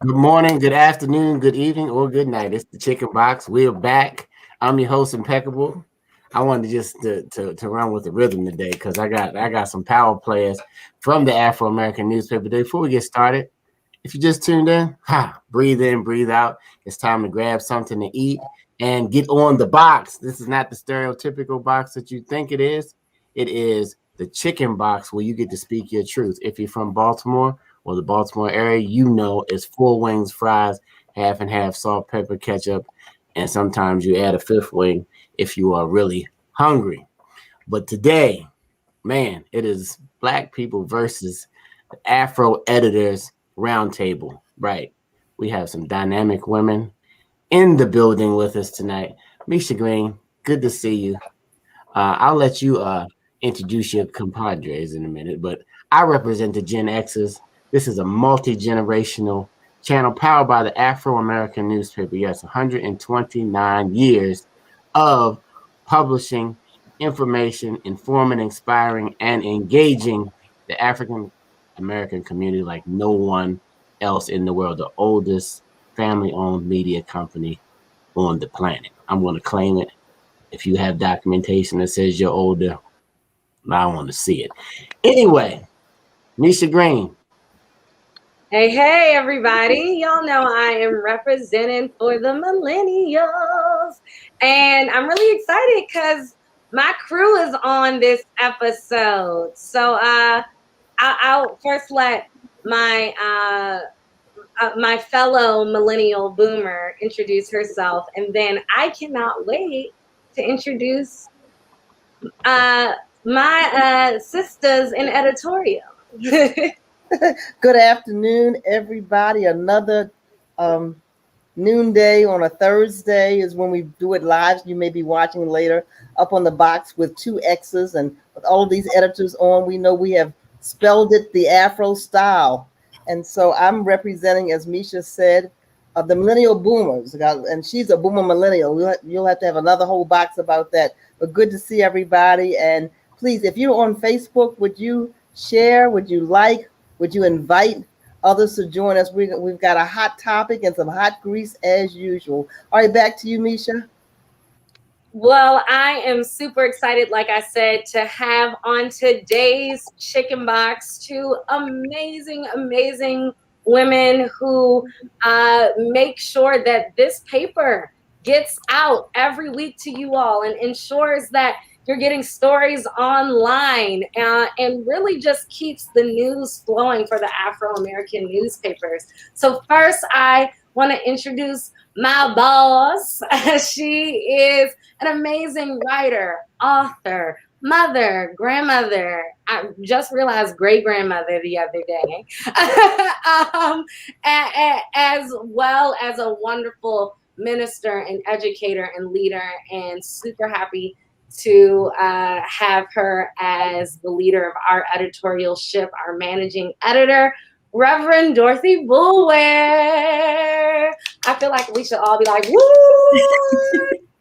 Good morning, good afternoon, good evening, or good night. It's the Chicken Box. We're back. I'm your host, Impeccable. I wanted to run with the rhythm today because I got some power players from the Afro American newspaper. Before we get started, if you just tuned in, breathe out. It's time to grab something to eat and get on the box. This is not the stereotypical box that you think it is. It is the Chicken Box where you get to speak your truth. If you're from Baltimore or the Baltimore area, you know it's four wings, fries, half and half, salt, pepper, ketchup, and sometimes you add a fifth wing if you are really hungry. But today, man, it is Black people versus Afro editors roundtable. Right. We have some dynamic women in the building with us tonight. Misha Green, good to see you. I'll let you introduce your compadres in a minute, but I represent the Gen X's. This is a multi-generational channel powered by the Afro American newspaper. Yes, 129 years of publishing information, informing, inspiring, and engaging the African American community like no one else in the world. The oldest family-owned media company on the planet. I'm going to claim it. If you have documentation that says you're older, I want to see it. Anyway, Misha Green. Hey, everybody. Y'all know I am representing for the millennials. And I'm really excited because my crew is on this episode. So I'll first let my my fellow millennial boomer introduce herself. And then I cannot wait to introduce my sisters in editorial. Good afternoon, everybody. Another noonday on a Thursday is when we do it live. You may be watching later up on the box with two X's, and with all of these editors on, we know we have spelled it the Afro style. And so I'm representing, as Misha said, the millennial boomers, and she's a boomer millennial. You'll have to have another whole box about that. But good to see everybody. And please, if you're on Facebook, would you share? Would you like? Would you invite others to join us? We've got a hot topic and some hot grease as usual. All right, back to you, Misha. Well, I am super excited, like I said, to have on today's Chicken Box two amazing women who make sure that this paper gets out every week to you all and ensures that you're getting stories online and really just keeps the news flowing for the Afro-American newspapers. So first, I want to introduce my boss. She is an amazing writer, author, mother, grandmother. I just realized great grandmother the other day, as well as a wonderful minister and educator and leader, and super happy to have her as the leader of our editorial ship, our managing editor, Reverend Dorothy Bulwer. I feel like we should all be like, woo!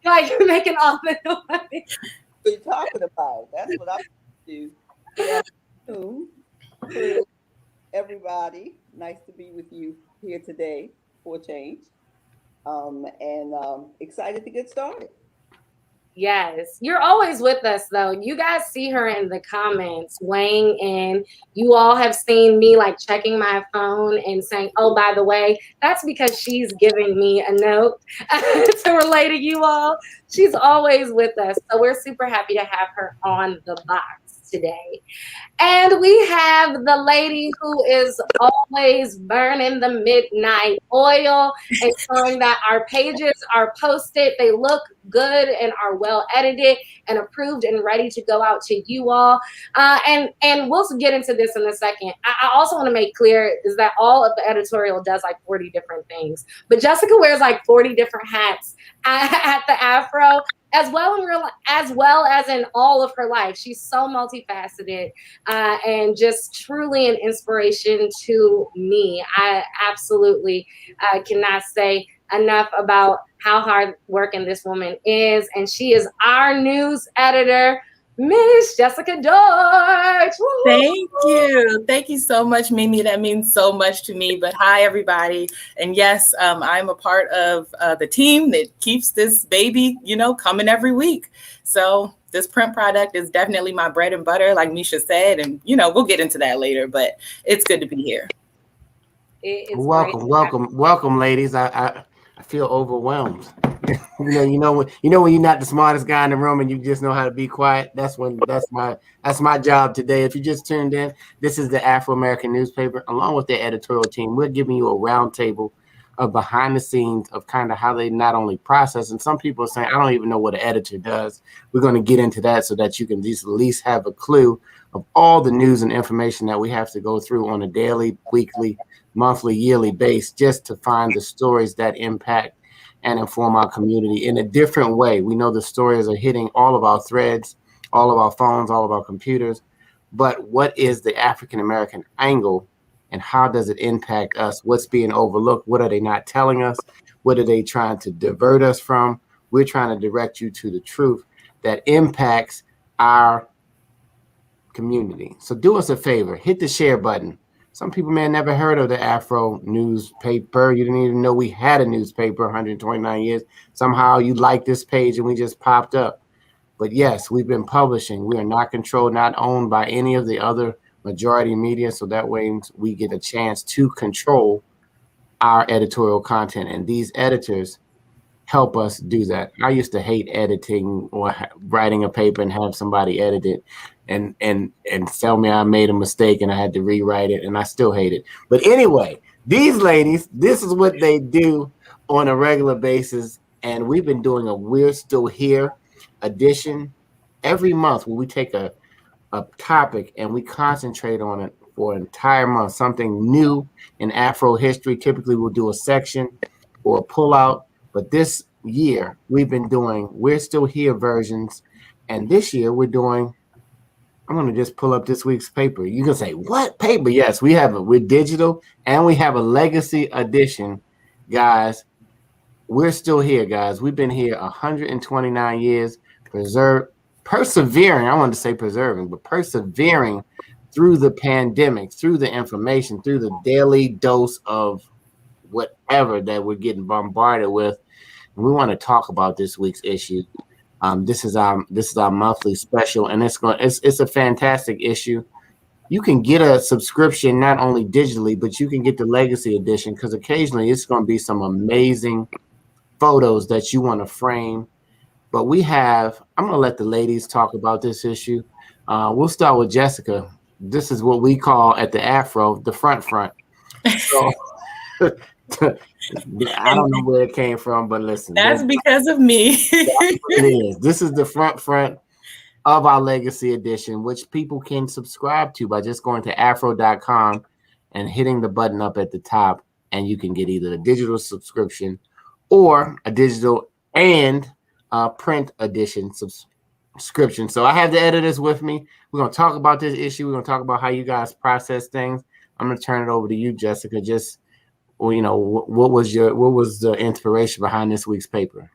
Like making all the noise. What are you talking about? That's what I'm do. Good afternoon, everybody. Nice to be with you here today for a change. And excited to get started. Yes, you're always with us though. You guys see her in the comments weighing in. You all have seen me like checking my phone and saying, oh, by the way, that's because she's giving me a note to relay to you all. She's always with us. So we're super happy to have her on the box today. And we have the lady who is always burning the midnight oil, ensuring that our pages are posted, they look good and are well edited and approved and ready to go out to you all. And we'll get into this in a second. I also want to make clear is that all of the editorial does like 40 different things, but Jessica wears like 40 different hats at the Afro, as well as in all of her life. She's so multifaceted and just truly an inspiration to me. I absolutely cannot say enough about how hard working this woman is. And she is our news editor, Miss Jessica George. Woo-hoo. Thank you. Thank you so much, Mimi. That means so much to me. But hi, everybody. And yes, I'm a part of the team that keeps this baby, coming every week. So this print product is definitely my bread and butter, like Misha said. And, we'll get into that later, but it's good to be here. Welcome, ladies. I feel overwhelmed. you know when you're not the smartest guy in the room and you just know how to be quiet. That's my job today. If you just tuned in, this is the Afro-American newspaper, along with their editorial team. We're giving you a roundtable of behind the scenes of kind of how they not only process, and some people are saying, I don't even know what an editor does. We're going to get into that so that you can just at least have a clue of all the news and information that we have to go through on a daily, weekly, monthly, yearly base, just to find the stories that impact and inform our community in a different way. We know the stories are hitting all of our threads, all of our phones, all of our computers, but what is the African American angle and how does it impact us? What's being overlooked? What are they not telling us? What are they trying to divert us from? We're trying to direct you to the truth that impacts our community. So do us a favor, hit the share button. Some people may have never heard of the Afro newspaper. You didn't even know we had a newspaper 129 years. Somehow you liked this page and we just popped up. But yes, we've been publishing. We are not controlled, not owned by any of the other majority media. So that way we get a chance to control our editorial content. And these editors help us do that. I used to hate editing or writing a paper and have somebody edit it and tell me I made a mistake and I had to rewrite it, and I still hate it. But anyway, these ladies, this is what they do on a regular basis, and we've been doing a We're Still Here edition every month where we take a topic and we concentrate on it for an entire month, something new in Afro history. Typically we'll do a section or a pullout, but this year we've been doing We're Still Here versions, and this year we're doing, I'm going to just pull up this week's paper. You can say, what paper? Yes, we're digital and we have a legacy edition, guys. We're still here, guys. We've been here 129 years, persevering. I wanted to say preserving, but persevering through the pandemic, through the information, through the daily dose of whatever that we're getting bombarded with. And we want to talk about this week's issue. This is our monthly special, and it's a fantastic issue. You can get a subscription not only digitally, but you can get the legacy edition, because occasionally it's going to be some amazing photos that you want to frame. But I'm going to let the ladies talk about this issue. We'll start with Jessica. This is what we call at the Afro the front. So I don't know where it came from, but listen. That's because of me. That's what it is. This is the front of our legacy edition, which people can subscribe to by just going to afro.com and hitting the button up at the top, and you can get either a digital subscription or a digital and print edition subscription. So I have the editors with me. We're going to talk about this issue. We're going to talk about how you guys process things. I'm going to turn it over to you, Jessica. Just, what was the inspiration behind this week's paper?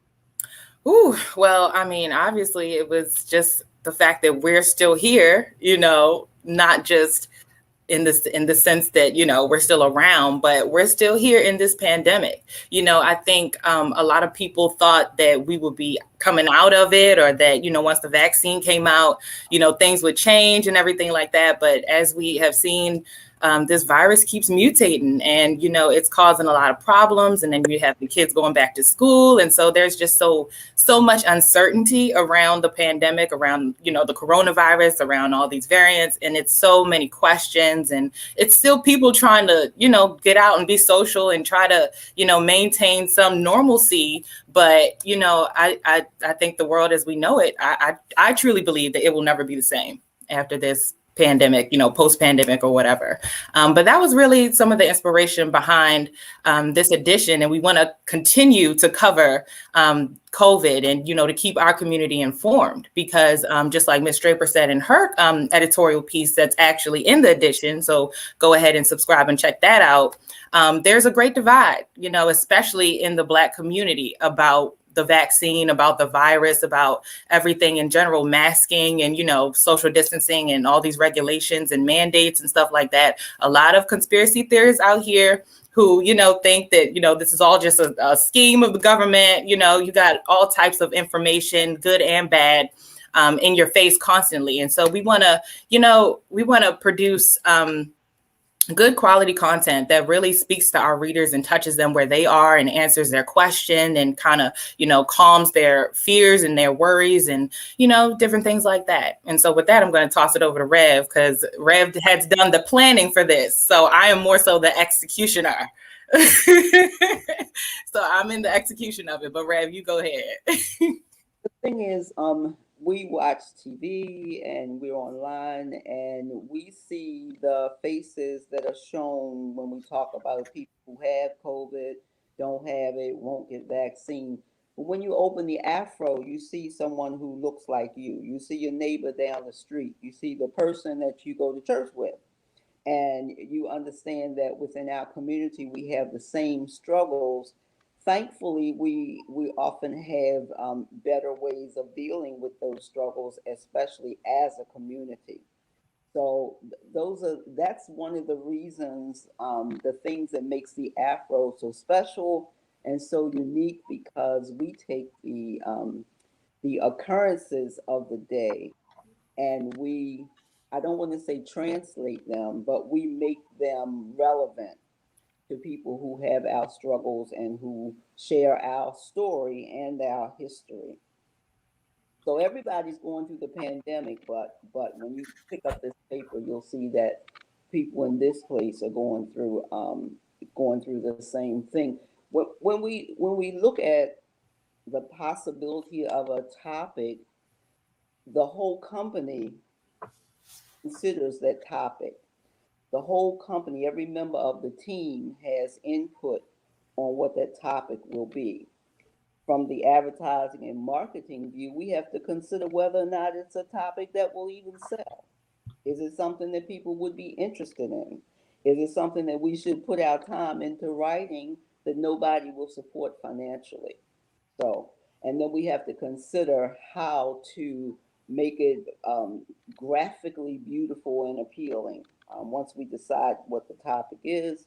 Ooh, well, I mean, obviously it was just the fact that we're still here, not just in the sense that, we're still around, but we're still here in this pandemic. I think a lot of people thought that we would be coming out of it, or that, once the vaccine came out, things would change and everything like that. But as we have seen, this virus keeps mutating, and, it's causing a lot of problems. And then you have the kids going back to school. And so there's just so much uncertainty around the pandemic, around, the coronavirus, around all these variants. And it's so many questions, and it's still people trying to, get out and be social and try to, maintain some normalcy. But, I think the world as we know it, I truly believe that it will never be the same after this pandemic, post-pandemic or whatever. But that was really some of the inspiration behind this edition. And we want to continue to cover COVID and, to keep our community informed, because just like Ms. Draper said in her editorial piece that's actually in the edition, so go ahead and subscribe and check that out. There's a great divide, especially in the Black community, about the vaccine, about the virus, about everything in general, masking and, social distancing and all these regulations and mandates and stuff like that. A lot of conspiracy theorists out here who, think that, this is all just a scheme of the government. You got all types of information, good and bad, in your face constantly. And so we want to produce good quality content that really speaks to our readers and touches them where they are and answers their question and kind of, calms their fears and their worries and, different things like that. And so with that, I'm going to toss it over to Rev, because Rev has done the planning for this. So I am more so the executioner. So I'm in the execution of it, but Rev, you go ahead. The thing is, we watch TV and we're online and we see the faces that are shown when we talk about people who have COVID, don't have it, won't get vaccine. But when you open the AFRO, you see someone who looks like you. You see your neighbor down the street. You see the person that you go to church with. And you understand that within our community, we have the same struggles. Thankfully, we often have better ways of dealing with those struggles, especially as a community. So that's one of the reasons, the things that makes the AFRO so special and so unique, because we take the occurrences of the day and I don't want to say translate them, but we make them relevant to people who have our struggles and who share our story and our history. So everybody's going through the pandemic, but when you pick up this paper, you'll see that people in this place are going through the same thing. When we look at the possibility of a topic, the whole company considers that topic. The whole company, every member of the team has input on what that topic will be. From the advertising and marketing view, we have to consider whether or not it's a topic that will even sell. Is it something that people would be interested in? Is it something that we should put our time into writing that nobody will support financially? So, and then we have to consider how to make it graphically beautiful and appealing once we decide what the topic is.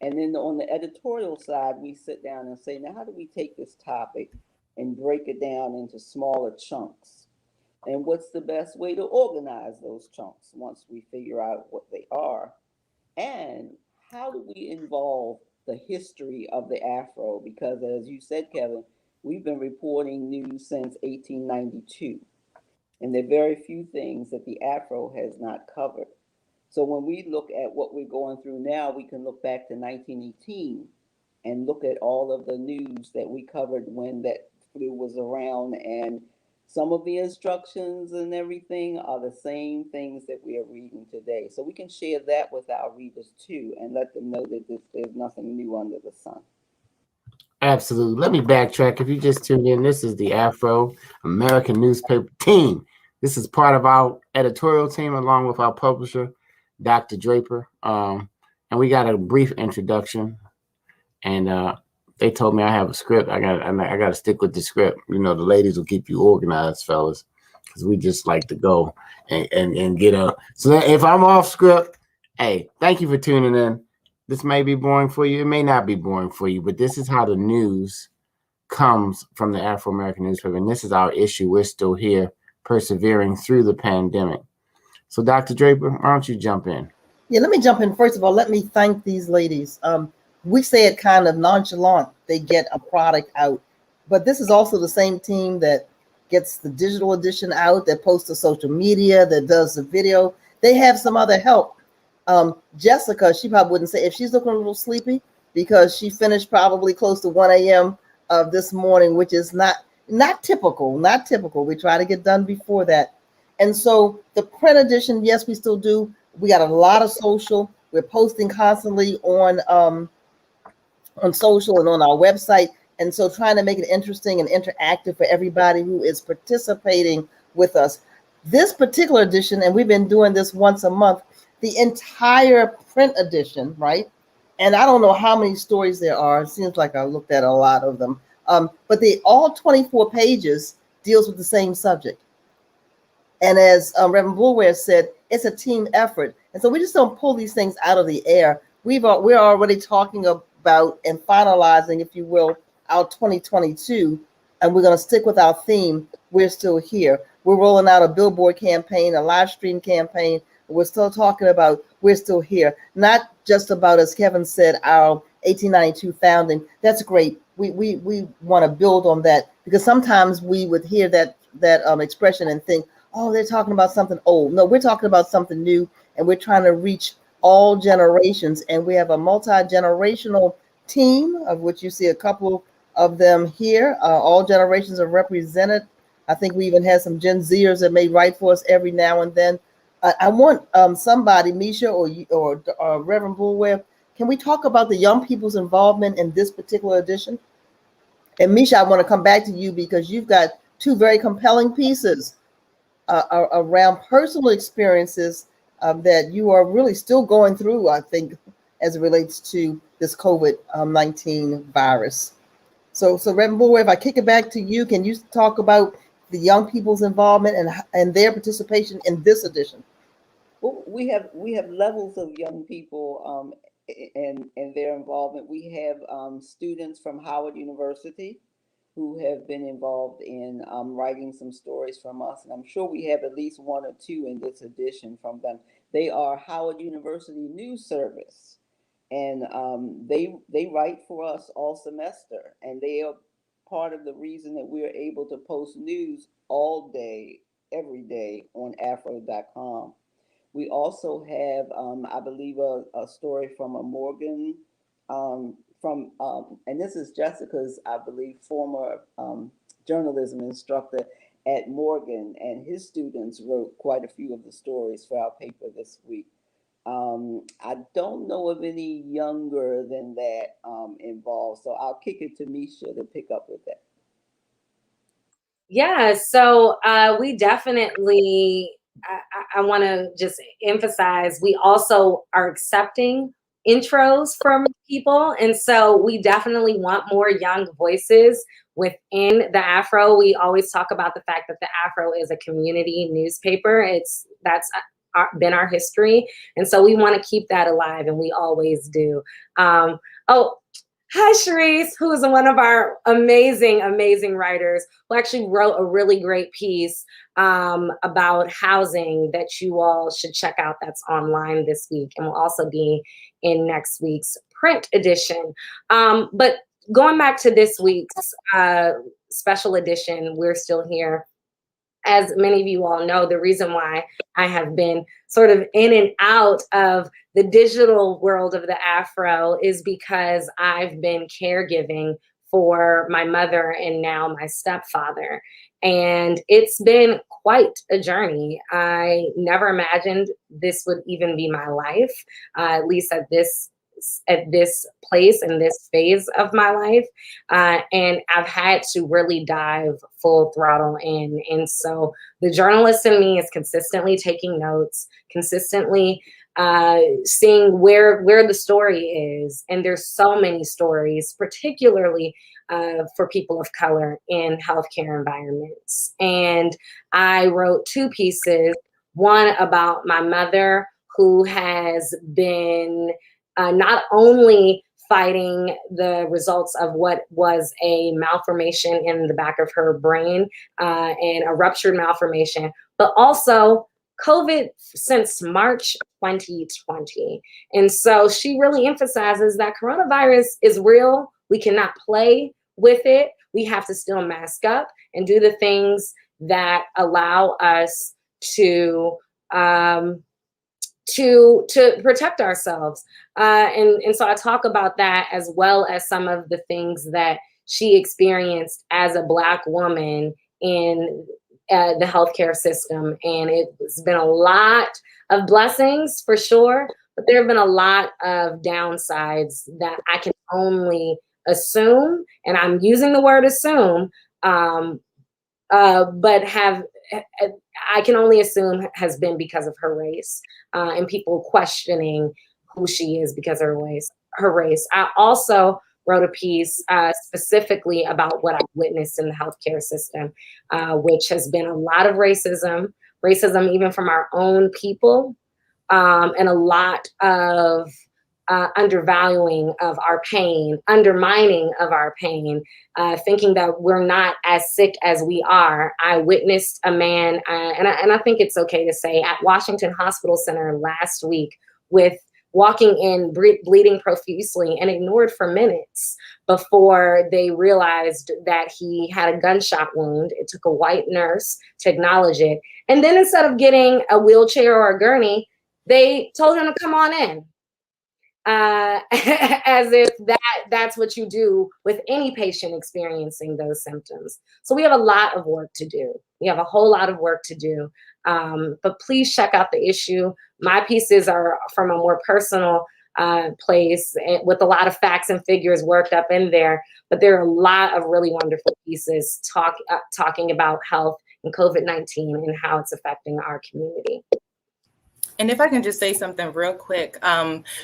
And then on the editorial side, we sit down and say, now, how do we take this topic and break it down into smaller chunks? And what's the best way to organize those chunks once we figure out what they are? And how do we involve the history of the AFRO? Because as you said, Kevin, we've been reporting news since 1892. And there are very few things that the AFRO has not covered. So when we look at what we're going through now, we can look back to 1918 and look at all of the news that we covered when that flu was around. And some of the instructions and everything are the same things that we are reading today. So we can share that with our readers too and let them know that there's nothing new under the sun. Absolutely. Let me backtrack. If you just tuned in, this is the Afro American newspaper team. This is part of our editorial team along with our publisher, Dr. Draper. And we got a brief introduction. And they told me I have a script. I got to stick with the script. The ladies will keep you organized, fellas, because we just like to go and get up. So if I'm off script, hey, thank you for tuning in. This may be boring for you. It may not be boring for you, but this is how the news comes from the Afro-American newspaper. And this is our issue. We're still here persevering through the pandemic. So Dr. Draper, why don't you jump in? Yeah, let me jump in. First of all, let me thank these ladies. We say it kind of nonchalant. They get a product out, but this is also the same team that gets the digital edition out, that posts to social media, that does the video. They have some other help. Jessica, she probably wouldn't say if she's looking a little sleepy because she finished probably close to 1 a.m. This morning, which is not typical. We try to get done before that. And so the print edition, yes, we still do. We got a lot of social. We're posting constantly on social and on our website. And so trying to make it interesting and interactive for everybody who is participating with us. This particular edition, and we've been doing this once a month, the entire print edition, right? And I don't know how many stories there are. It seems like I looked at a lot of them. But all 24 pages deals with the same subject. And as Reverend Bulwer said, it's a team effort. And so we just don't pull these things out of the air. We're already talking about and finalizing, if you will, our 2022. And we're going to stick with our theme, We're Still Here. We're rolling out a billboard campaign, a live stream campaign. We're still talking about We're Still Here. Not just about, as Kevin said, our 1892 founding. That's great. We want to build on that, because sometimes we would hear that expression and think, oh, they're talking about something old. No, we're talking about something new, and we're trying to reach all generations. And we have a multi-generational team, of which you see a couple of them here. All generations are represented. I think we even had some Gen Zers that may write for us every now and then. I want somebody, Misha or Reverend Bulwer, can we talk about the young people's involvement in this particular edition? And Misha, I want to come back to you, because you've got two very compelling pieces around personal experiences that you are really still going through, I think, as it relates to this COVID-19 virus. So Reverend Bulwer, if I kick it back to you, can you talk about the young people's involvement and their participation in this edition? Well, we have levels of young people and their involvement. We have students from Howard University who have been involved in writing some stories from us, and I'm sure we have at least one or two in this edition from them. They are Howard University News Service, and they write for us all semester, and they are part of the reason that we're able to post news all day, every day on AFRO.com. We also have, I believe, a story from a Morgan, and this is Jessica's, I believe, former journalism instructor at Morgan, and his students wrote quite a few of the stories for our paper this week. I don't know of any younger than that involved, so I'll kick it to Misha to pick up with that. Yeah, so we definitely, I want to just emphasize, we also are accepting intros from people. And so we definitely want more young voices within the AFRO. We always talk about the fact that the AFRO is a community newspaper. That's been our history. And so we want to keep that alive, and we always do. Hi, Sharice, who is one of our amazing, amazing writers, who actually wrote a really great piece about housing that you all should check out. That's online this week and will also be in next week's print edition. But going back to this week's special edition, We're Still Here. As many of you all know, the reason why I have been sort of in and out of the digital world of the AFRO is because I've been caregiving for my mother and now my stepfather. And it's been quite a journey. I never imagined this would even be my life, at least at this place in this phase of my life. And I've had to really dive full throttle in. And so the journalist in me is consistently taking notes, consistently seeing where the story is. And there's so many stories, particularly for people of color in healthcare environments. And I wrote two pieces, one about my mother, who has been not only fighting the results of what was a malformation in the back of her brain and a ruptured malformation, but also COVID since March 2020. And so she really emphasizes that coronavirus is real. We cannot play with it. We have to still mask up and do the things that allow us to protect ourselves. And so I talk about that, as well as some of the things that she experienced as a Black woman in the healthcare system. And it's been a lot of blessings for sure, but there have been a lot of downsides that I can only assume, and I'm using the word assume, but I can only assume has been because of her race, and people questioning who she is because of her race. I also wrote a piece specifically about what I've witnessed in the healthcare system, which has been a lot of racism even from our own people, and a lot of undervaluing of our pain, undermining of our pain, thinking that we're not as sick as we are. I witnessed a man, and I think it's okay to say, at Washington Hospital Center last week, with walking in bleeding profusely and ignored for minutes before they realized that he had a gunshot wound. It took a white nurse to acknowledge it. And then instead of getting a wheelchair or a gurney, they told him to come on in. As if that's what you do with any patient experiencing those symptoms. So we have a lot of work to do. We have a whole lot of work to do. But please check out the issue. My pieces are from a more personal place, with a lot of facts and figures worked up in there. But there are a lot of really wonderful pieces talking about health and COVID-19 and how it's affecting our community. And if I can just say something real quick,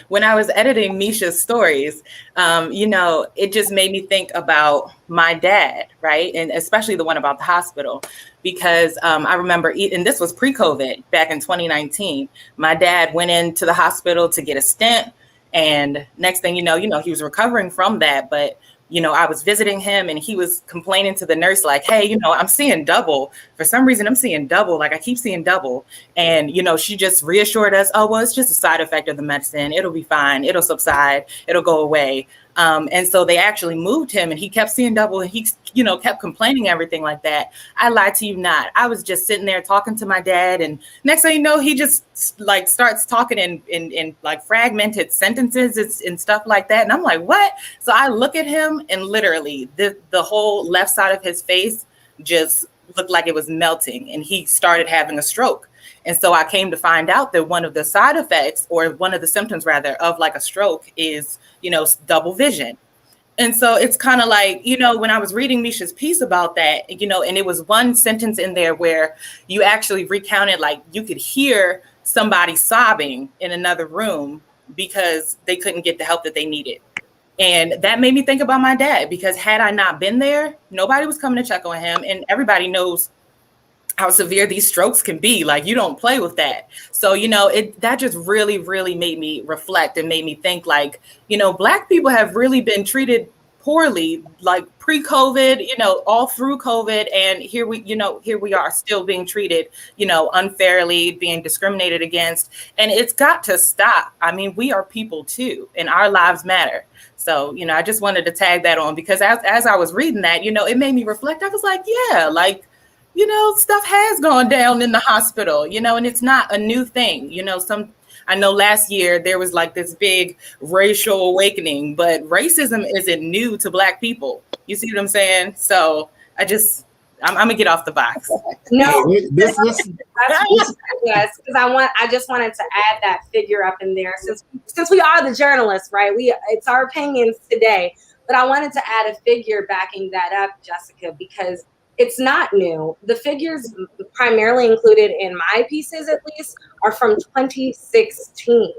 when I was editing Misha's stories, it just made me think about my dad, right? And especially the one about the hospital, because I remember, and this was pre-COVID, back in 2019, my dad went into the hospital to get a stent. And next thing you know, he was recovering from that. But I was visiting him and he was complaining to the nurse, like, hey, I'm seeing double. For some reason, I'm seeing double. Like, I keep seeing double. And, she just reassured us, oh, well, it's just a side effect of the medicine. It'll be fine. It'll subside. It'll go away. And so they actually moved him and he kept seeing double and he, kept complaining, everything like that. I lied to you not. I was just sitting there talking to my dad. And next thing you know, he just like starts talking in like fragmented sentences and stuff like that. And I'm like, what? So I look at him and literally the whole left side of his face just looked like it was melting and he started having a stroke. And so I came to find out that one of the side effects, or one of the symptoms rather, of like a stroke is, double vision. And so it's kind of like, when I was reading Misha's piece about that, and it was one sentence in there where you actually recounted, like you could hear somebody sobbing in another room because they couldn't get the help that they needed. And that made me think about my dad, because had I not been there, nobody was coming to check on him. And everybody knows how severe these strokes can be. Like, you don't play with that. So, that just really, really made me reflect and made me think, like, Black people have really been treated poorly, like pre-COVID, all through COVID. And here we are still being treated, unfairly, being discriminated against. And it's got to stop. I mean, we are people too, and our lives matter. So, I just wanted to tag that on, because as I was reading that, it made me reflect. I was like, yeah, like, stuff has gone down in the hospital, and it's not a new thing. I know last year there was like this big racial awakening, but racism isn't new to Black people. You see what I'm saying? So I'm gonna get off the box. No, this yes, because I just wanted to add that figure up in there, since we are the journalists, right? It's our opinions today, but I wanted to add a figure backing that up, Jessica, because it's not new. The figures primarily included in my pieces, at least, are from 2016.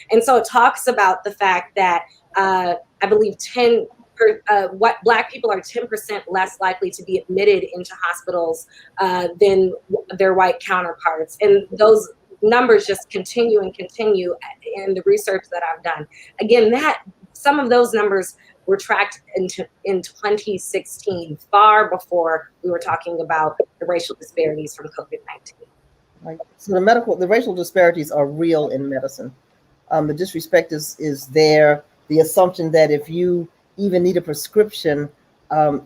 And so it talks about the fact that I believe what Black people are 10% less likely to be admitted into hospitals than their white counterparts. And those numbers just continue and continue in the research that I've done. Again, some of those numbers were tracked in 2016, far before we were talking about the racial disparities from COVID-19. Right. So the racial disparities are real in medicine. The disrespect is there. The assumption that if you even need a prescription, a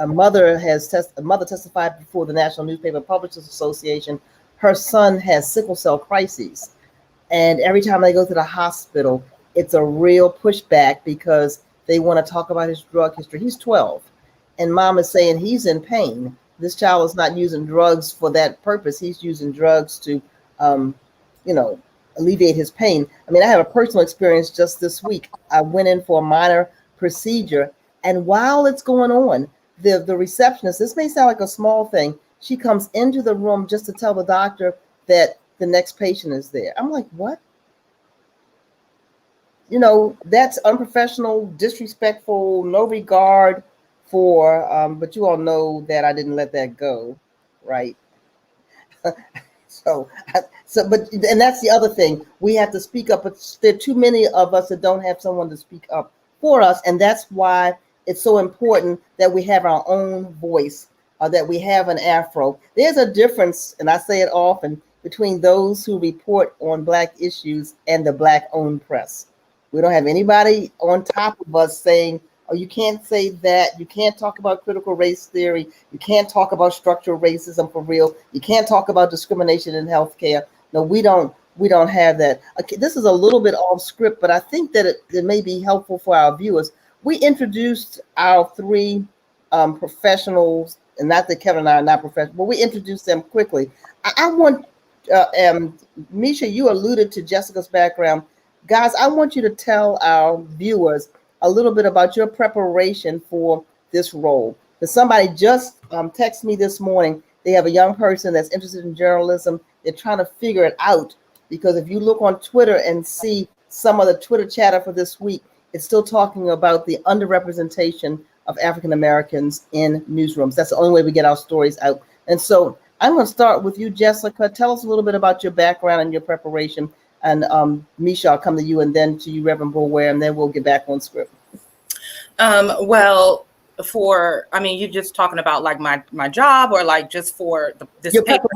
mother testified before the National Newspaper Publishers Association. Her son has sickle cell crises, and every time they go to the hospital, it's a real pushback because they want to talk about his drug history. He's 12, and mom is saying he's in pain. This child is not using drugs for that purpose. He's using drugs to, alleviate his pain. I mean, I have a personal experience just this week. I went in for a minor procedure, and while it's going on, the receptionist, this may sound like a small thing, she comes into the room just to tell the doctor that the next patient is there. I'm like, what? you know, that's unprofessional, disrespectful, no regard for, but you all know that I didn't let that go, right? So, and that's the other thing. We have to speak up, but there are too many of us that don't have someone to speak up for us. And that's why it's so important that we have our own voice, that we have an AFRO. There's a difference, and I say it often, between those who report on Black issues and the Black-owned press. We don't have anybody on top of us saying, oh, you can't say that. You can't talk about critical race theory. You can't talk about structural racism for real. You can't talk about discrimination in healthcare. No, we don't have that. Okay, this is a little bit off script, but I think that it may be helpful for our viewers. We introduced our three professionals, and not that Kevin and I are not professional, but we introduced them quickly. I want, Misha, you alluded to Jessica's background. Guys, I want you to tell our viewers a little bit about your preparation for this role. Because somebody just texted me this morning. They have a young person that's interested in journalism. They're trying to figure it out, because if you look on Twitter and see some of the Twitter chatter for this week, it's still talking about the underrepresentation of African Americans in newsrooms. That's the only way we get our stories out. And so I'm going to start with you, Jessica. Tell us a little bit about your background and your preparation. And Misha, I'll come to you, and then to you, Reverend Boulware, and then we'll get back on script. Well, you're just talking about like my job, or like just for this your paper?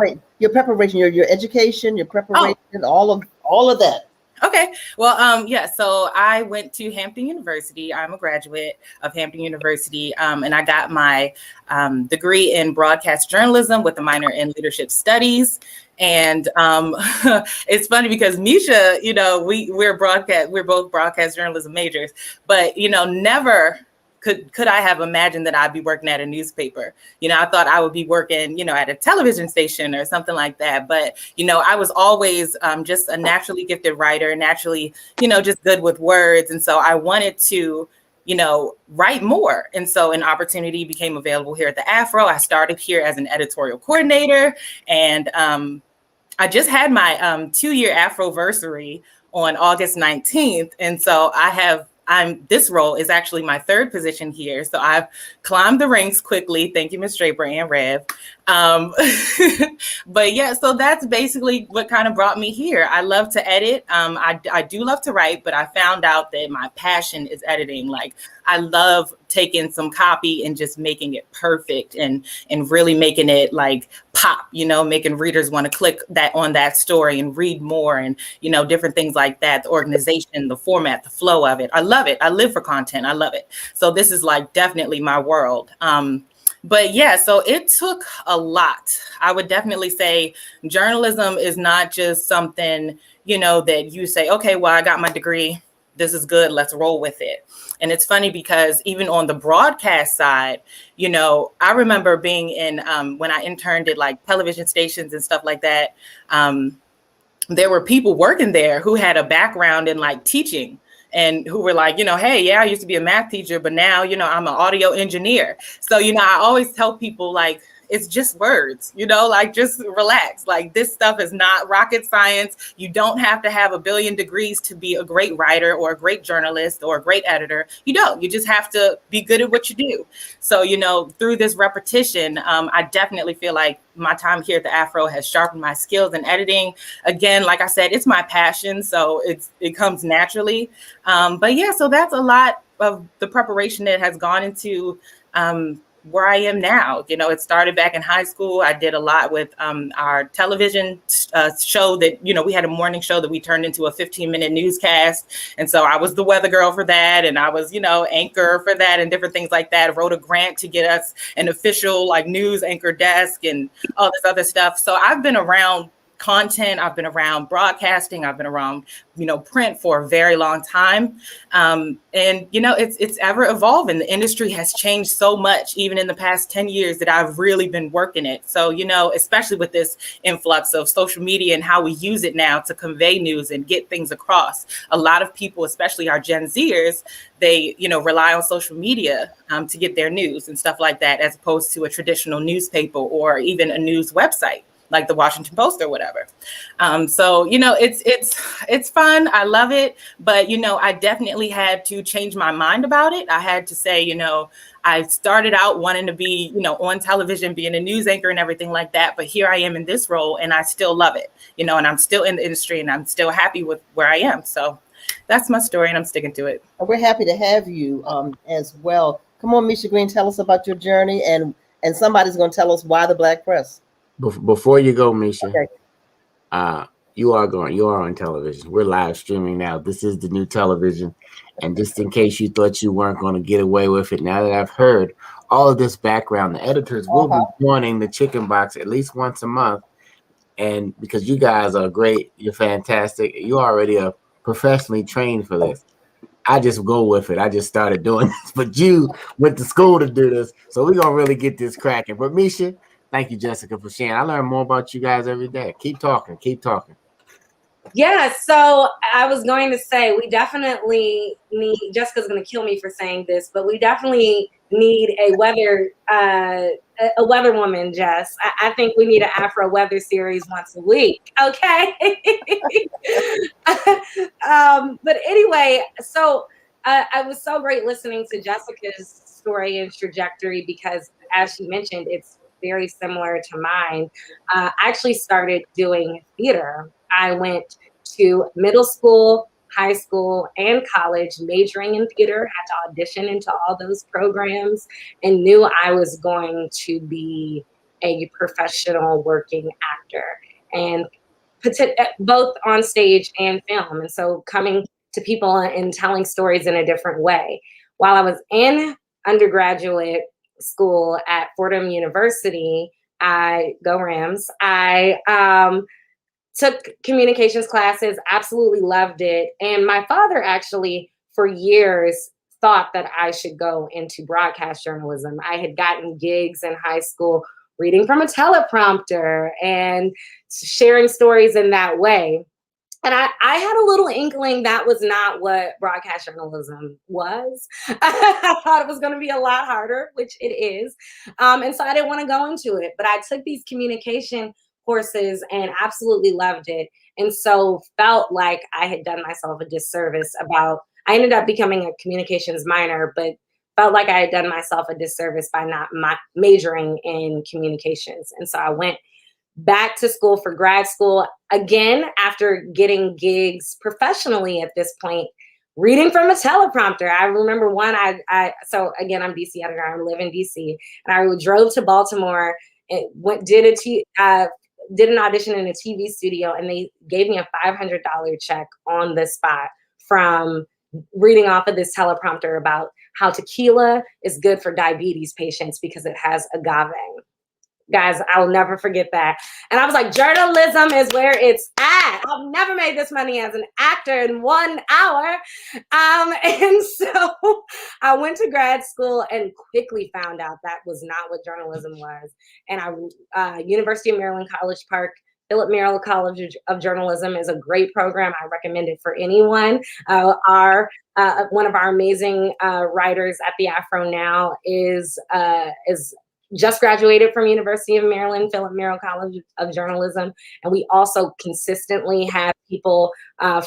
preparation, your education, your preparation, all of that. Okay. Well, yeah. So I went to Hampton University. I'm a graduate of Hampton University, and I got my degree in broadcast journalism with a minor in leadership studies. And it's funny because Misha, you know, we're both broadcast journalism majors, but you know, never could I have imagined that I'd be working at a newspaper. You know, I thought I would be working, you know, at a television station or something like that. But, you know, I was always just a naturally gifted writer, naturally, you know, just good with words. And so I wanted to, you know, write more. And so an opportunity became available here at the AFRO. I started here as an editorial coordinator, and I just had my 2-year AFRO-versary on August 19th. And so this role is actually my third position here. So I've climbed the ranks quickly. Thank you, Ms. Draper and Rev. But yeah, so that's basically what kind of brought me here. I love to edit. I do love to write, but I found out that my passion is editing. Like, I love taking some copy and just making it perfect and really making it like pop, you know, making readers want to click on that story and read more, and, you know, different things like that. The organization, the format, the flow of it. I love it. I live for content. I love it. So this is like definitely my world. But yeah, so it took a lot. I would definitely say journalism is not just something, you know, that you say, okay, well, I got my degree. This is good. Let's roll with it. And it's funny because even on the broadcast side, you know, I remember being in when I interned at like television stations and stuff like that. There were people working there who had a background in like teaching, and who were like, you know, hey, yeah, I used to be a math teacher, but now, you know, I'm an audio engineer. So, you know, I always tell people, like, it's just words, you know, like, just relax. Like, this stuff is not rocket science. You don't have to have a billion degrees to be a great writer or a great journalist or a great editor. You don't. You just have to be good at what you do. So, you know, through this repetition, I definitely feel like my time here at the AFRO has sharpened my skills in editing. Again, like I said, it's my passion, so it comes naturally. But yeah, so that's a lot of the preparation that has gone into where I am now. You know, it started back in high school. I did a lot with our television show that, you know, we had a morning show that we turned into a 15-minute newscast. And so I was the weather girl for that. And I was, you know, anchor for that and different things like that. I wrote a grant to get us an official like news anchor desk and all this other stuff. So I've been around content. I've been around broadcasting. I've been around, you know, print for a very long time. And, you know, it's ever evolving. The industry has changed so much, even in the past 10 years that I've really been working it. So, you know, especially with this influx of social media and how we use it now to convey news and get things across. A lot of people, especially our Gen Zers, they, you know, rely on social media to get their news and stuff like that, as opposed to a traditional newspaper or even a news website. like the Washington Post or whatever. So, it's fun. I love it. But, I definitely had to change my mind about it. I had to say, I started out wanting to be, on television, being a news anchor and everything like that. But here I am in this role and I still love it, and I'm still in the industry and I'm still happy with where I am. So that's my story and I'm sticking to it. We're happy to have you as well. Come on, Misha Green, tell us about your journey, and somebody's going to tell us why the Black press. Before you go, Misha, okay. You are on television. We're live streaming now. This is the new television. And just in case you thought you weren't going to get away with it, now that I've heard all of this background, the editors will be joining the Chicken Box at least once a month. And because you guys are great, you're fantastic. You already are professionally trained for this. I just go with it. I just started doing this, but you went to school to do this. So we're going to really get this cracking. But Misha, thank you, Jessica, for sharing. I learn more about you guys every day. Keep talking. Yeah, so I was going to say we definitely need, Jessica's going to kill me for saying this, but we definitely need a weather woman, Jess. I think we need an Afro weather series once a week. Okay. But anyway, so I was so great listening to Jessica's story and trajectory because, as she mentioned, it's very similar to mine. I actually started doing theater. I went to middle school, high school, and college majoring in theater, had to audition into all those programs, and knew I was going to be a professional working actor, and both on stage and film. And so coming to people and telling stories in a different way. While I was in undergraduate school at Fordham University, go Rams, I took communications classes, absolutely loved it. And my father actually, for years, thought that I should go into broadcast journalism. I had gotten gigs in high school reading from a teleprompter and sharing stories in that way. And I had a little inkling that was not what broadcast journalism was. I thought it was going to be a lot harder, which it is. And so I didn't want to go into it. But I took these communication courses and absolutely loved it. And so felt like I had done myself a disservice I ended up becoming a communications minor, but felt like I had done myself a disservice by not majoring in communications. And so I went back to school for grad school again after getting gigs professionally at this point, reading from a teleprompter. I remember one, so again, I'm DC editor, I live in DC, and I drove to Baltimore and did an audition in a TV studio, and they gave me a $500 check on the spot from reading off of this teleprompter about how tequila is good for diabetes patients because it has agave. Guys, I'll never forget that. And I was like, journalism is where it's at. I've never made this money as an actor in 1 hour. And so I went to grad school and quickly found out that was not what journalism was. And University of Maryland, College Park, Philip Merrill College of Journalism is a great program. I recommend it for anyone. One of our amazing writers at the AFRO now is just graduated from University of Maryland, Philip Merrill College of Journalism. And we also consistently have people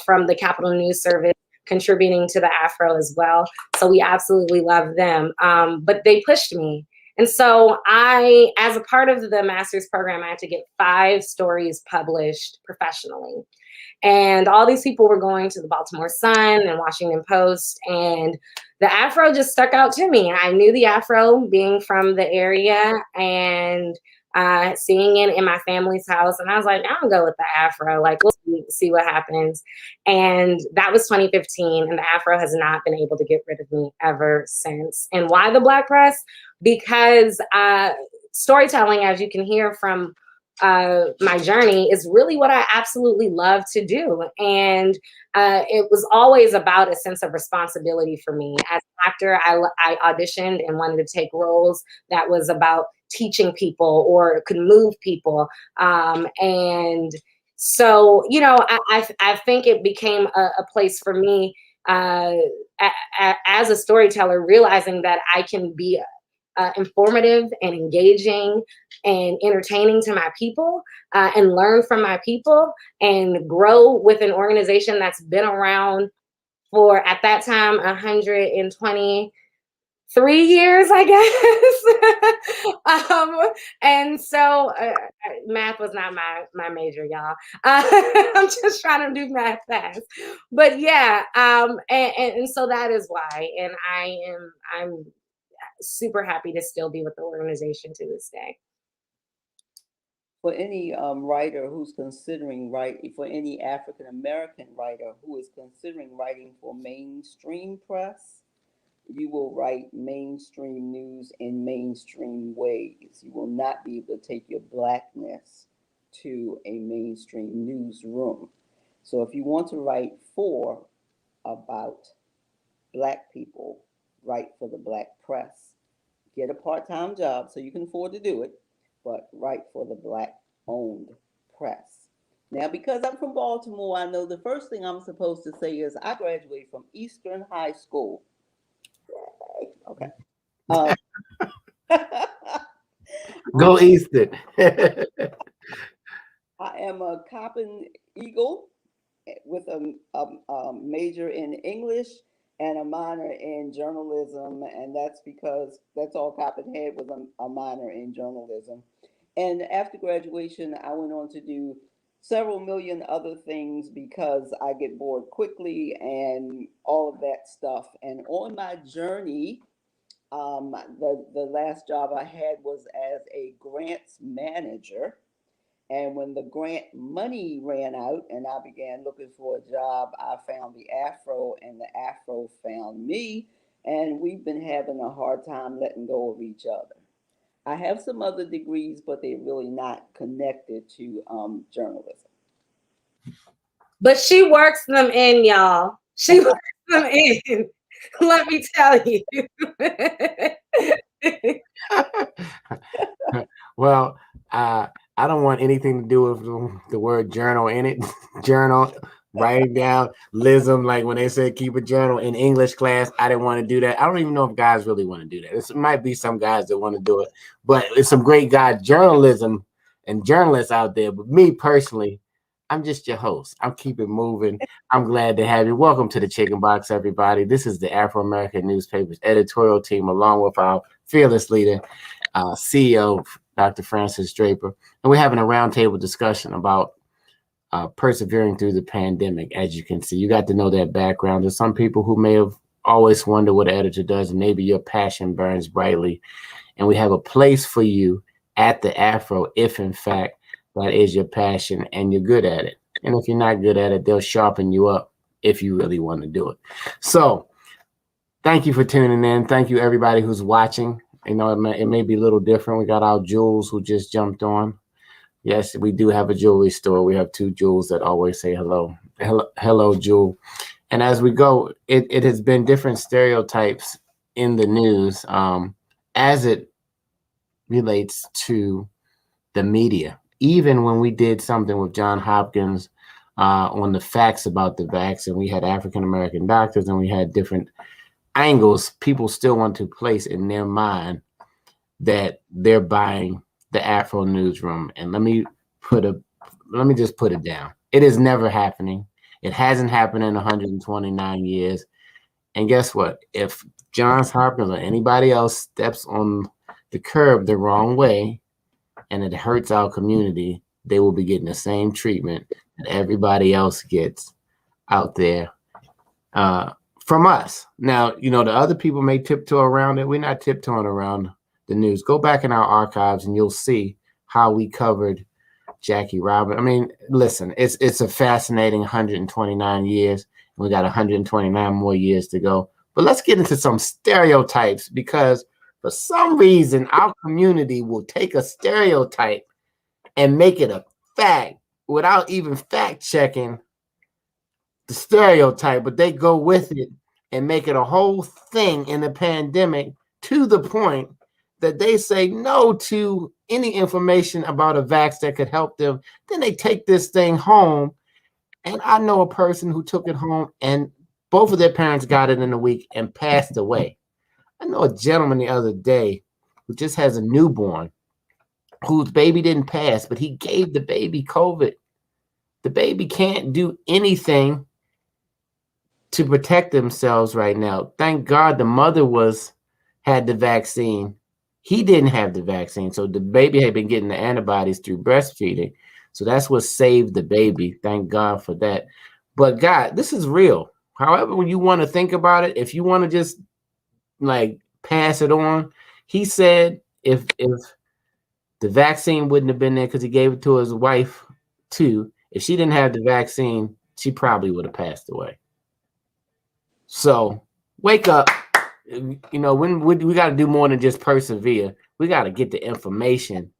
from the Capitol News Service contributing to the AFRO as well. So we absolutely love them. But they pushed me. And so as a part of the master's program, I had to get 5 stories published professionally. And all these people were going to the Baltimore Sun and Washington Post, and the AFRO just stuck out to me. I knew the AFRO being from the area and seeing it in my family's house. And I was like, I'll go with the AFRO. Like, we'll see what happens. And that was 2015. And the AFRO has not been able to get rid of me ever since. And why the Black press? Because storytelling, as you can hear from my journey, is really what I absolutely love to do. And it was always about a sense of responsibility for me. As an actor, I auditioned and wanted to take roles that was about teaching people or could move people. And so, I think it became a place for me as a storyteller, realizing that I can be informative and engaging and entertaining to my people, and learn from my people and grow with an organization that's been around for, at that time, 123 years, I guess. And so math was not my major, y'all. I'm just trying to do math fast. But yeah, and so that is why. And I'm super happy to still be with the organization to this day. For any writer who's considering writing, for any African American writer who is considering writing for mainstream press, you will write mainstream news in mainstream ways. You will not be able to take your Blackness to a mainstream newsroom. So if you want to write about Black people, write for the Black press. Get a part-time job so you can afford to do it, but write for the Black-owned press. Now, because I'm from Baltimore, I know the first thing I'm supposed to say is I graduated from Eastern High School. Okay. Go Eastern. I am a Coppin Eagle with a major in English and a minor in journalism, and that's because that's all Coppin had was a minor in journalism. And after graduation, I went on to do several million other things because I get bored quickly and all of that stuff. And on my journey, the last job I had was as a grants manager. And when the grant money ran out and I began looking for a job, I found the AFRO and the AFRO found me. And we've been having a hard time letting go of each other. I have some other degrees, but they're really not connected to journalism. But she works them in, y'all. She works them in. Let me tell you. Well, I don't want anything to do with the word journal in it. Journal, writing down, lism, like when they said keep a journal in English class, I didn't want to do that. I don't even know if guys really want to do that. It might be some guys that want to do it, but it's some great guy journalism and journalists out there. But me personally, I'm just your host. I'm keep it moving. I'm glad to have you. Welcome to the Chicken Box, everybody. This is the Afro-American Newspapers editorial team, along with our fearless leader, CEO, Dr. Francis Draper. And we're having a roundtable discussion about persevering through the pandemic. As you can see, you got to know that background. There's some people who may have always wondered what an editor does, and maybe your passion burns brightly. And we have a place for you at the Afro if, in fact, that is your passion and you're good at it. And if you're not good at it, they'll sharpen you up if you really want to do it. So thank you for tuning in. Thank you, everybody who's watching. You know, it may be a little different. We got our Jules who just jumped on. Yes, we do have a jewelry store. We have two Jules that always say hello. Hello, Jewel. And as we go, it has been different stereotypes in the news as it relates to the media. Even when we did something with John Hopkins on the facts about the vaccine, we had African-American doctors and we had different angles. People still want to place in their mind that they're buying the Afro newsroom. And let me just put it down. It is never happening. It hasn't happened in 129 years. And guess what? If Johns Hopkins or anybody else steps on the curb the wrong way, and it hurts our community, they will be getting the same treatment that everybody else gets out there from us. Now, you know, the other people may tiptoe around it. We're not tiptoeing around the news. Go back in our archives and you'll see how we covered Jackie Robinson. I mean, listen, it's a fascinating 129 years. We got 129 more years to go. But let's get into some stereotypes, because for some reason, our community will take a stereotype and make it a fact without even fact checking the stereotype, but they go with it and make it a whole thing in the pandemic, to the point that they say no to any information about a vax that could help them. Then they take this thing home. And I know a person who took it home and both of their parents got it in a week and passed away. I know a gentleman the other day who just has a newborn, whose baby didn't pass, but he gave the baby COVID. The baby can't do anything to protect themselves right now. Thank God the mother had the vaccine. He didn't have the vaccine. So the baby had been getting the antibodies through breastfeeding. So that's what saved the baby. Thank God for that. But God, this is real. However, when you want to think about it, if you want to just like pass it on, he said if the vaccine wouldn't have been there because he gave it to his wife too, if she didn't have the vaccine, she probably would have passed away. So wake up. You know, when we got to do more than just persevere. We got to get the information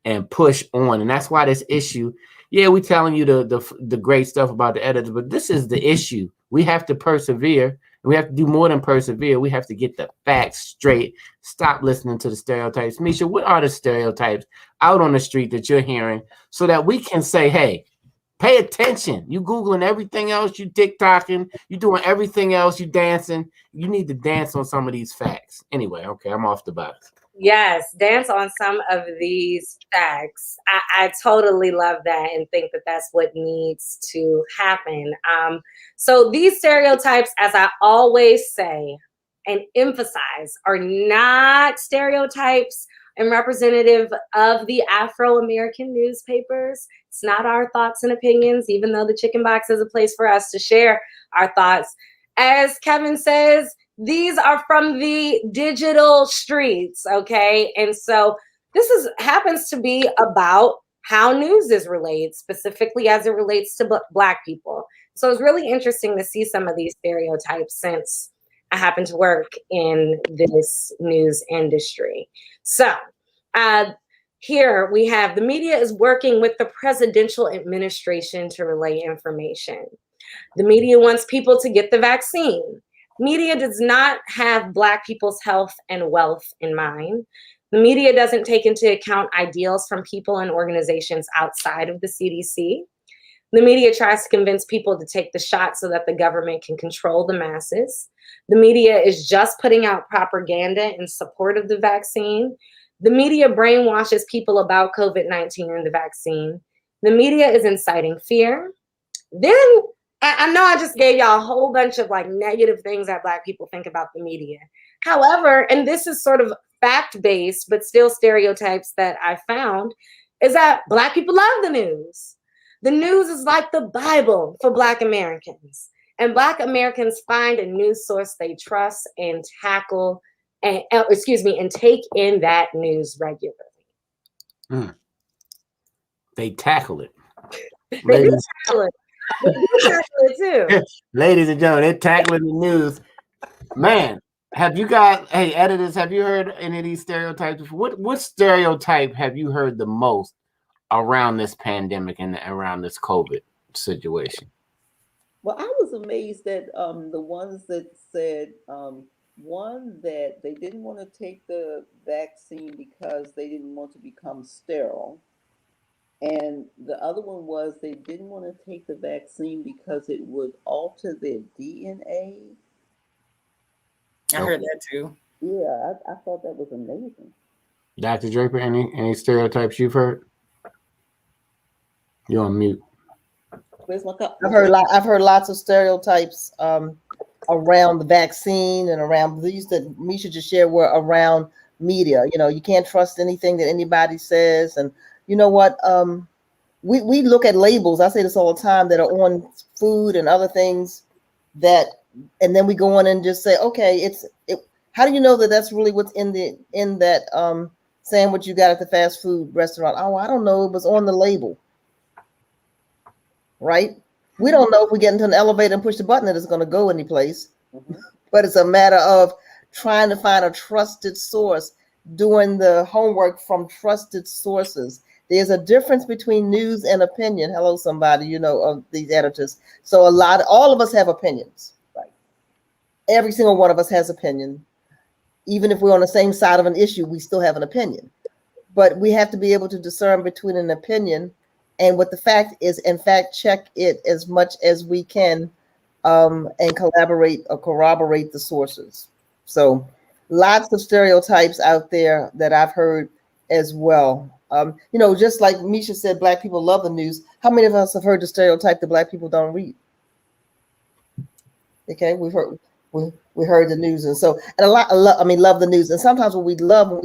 and push on. And that's why this issue, yeah, we're telling you the great stuff about the editors, but this is the issue. We have to persevere. We have to do more than persevere. We have to get the facts straight. Stop listening to the stereotypes. Misha, what are the stereotypes out on the street that you're hearing so that we can say, hey, pay attention. You Googling everything else, you TikToking, you doing everything else, you dancing. You need to dance on some of these facts. Anyway, okay, I'm off the box. Yes, dance on some of these facts. I totally love that and think that that's what needs to happen. So these stereotypes, as I always say and emphasize, are not stereotypes and representative of the Afro-American newspapers. It's not our thoughts and opinions, even though the Chicken Box is a place for us to share our thoughts. As Kevin says, these are from the digital streets, okay? And so this happens to be about how news is relayed, specifically as it relates to Black people. So it's really interesting to see some of these stereotypes since I happen to work in this news industry. So here we have the media is working with the presidential administration to relay information. The media wants people to get the vaccine. Media does not have Black people's health and wealth in mind. The media doesn't take into account ideals from people and organizations outside of the CDC. The media tries to convince people to take the shot so that the government can control the masses. The media is just putting out propaganda in support of the vaccine. The media brainwashes people about COVID-19 and the vaccine. The media is inciting fear. Then I know I just gave y'all a whole bunch of like negative things that Black people think about the media. However, and this is sort of fact-based, but still stereotypes that I found, is that Black people love the news. The news is like the Bible for Black Americans. And Black Americans find a news source they trust and and take in that news regularly. They tackle it. They do tackle it. They do tackle it too. Ladies and gentlemen, they're tackling the news. Man, hey, editors, have you heard any of these stereotypes? What stereotype have you heard the most around this pandemic and around this COVID situation? Well, I was amazed at the ones that said, one, that they didn't want to take the vaccine because they didn't want to become sterile. And the other one was they didn't want to take the vaccine because it would alter their DNA. I heard that too. Yeah, I thought that was amazing. Dr. Draper, any stereotypes you've heard? You're on mute. Where's my cup? I've heard lots of stereotypes around the vaccine and around these that Misha just shared were around media. You know, you can't trust anything that anybody says. And you know what? We look at labels. I say this all the time that are on food and other things and then we go on and just say, okay, how do you know that that's really what's in that sandwich you got at the fast food restaurant? Oh, I don't know. It was on the label. Right? We don't know if we get into an elevator and push the button that it's going to go any place. Mm-hmm. But it's a matter of trying to find a trusted source, doing the homework from trusted sources. There's a difference between news and opinion. Hello, somebody, of these editors. So all of us have opinions. Right? Every single one of us has opinion. Even if we're on the same side of an issue, we still have an opinion. But we have to be able to discern between an opinion and what the fact is, and fact check it as much as we can, and collaborate or corroborate the sources. So lots of stereotypes out there that I've heard as well. Just like Misha said, Black people love the news. How many of us have heard the stereotype that Black people don't read? Okay, we heard the news, and so love the news. And sometimes when we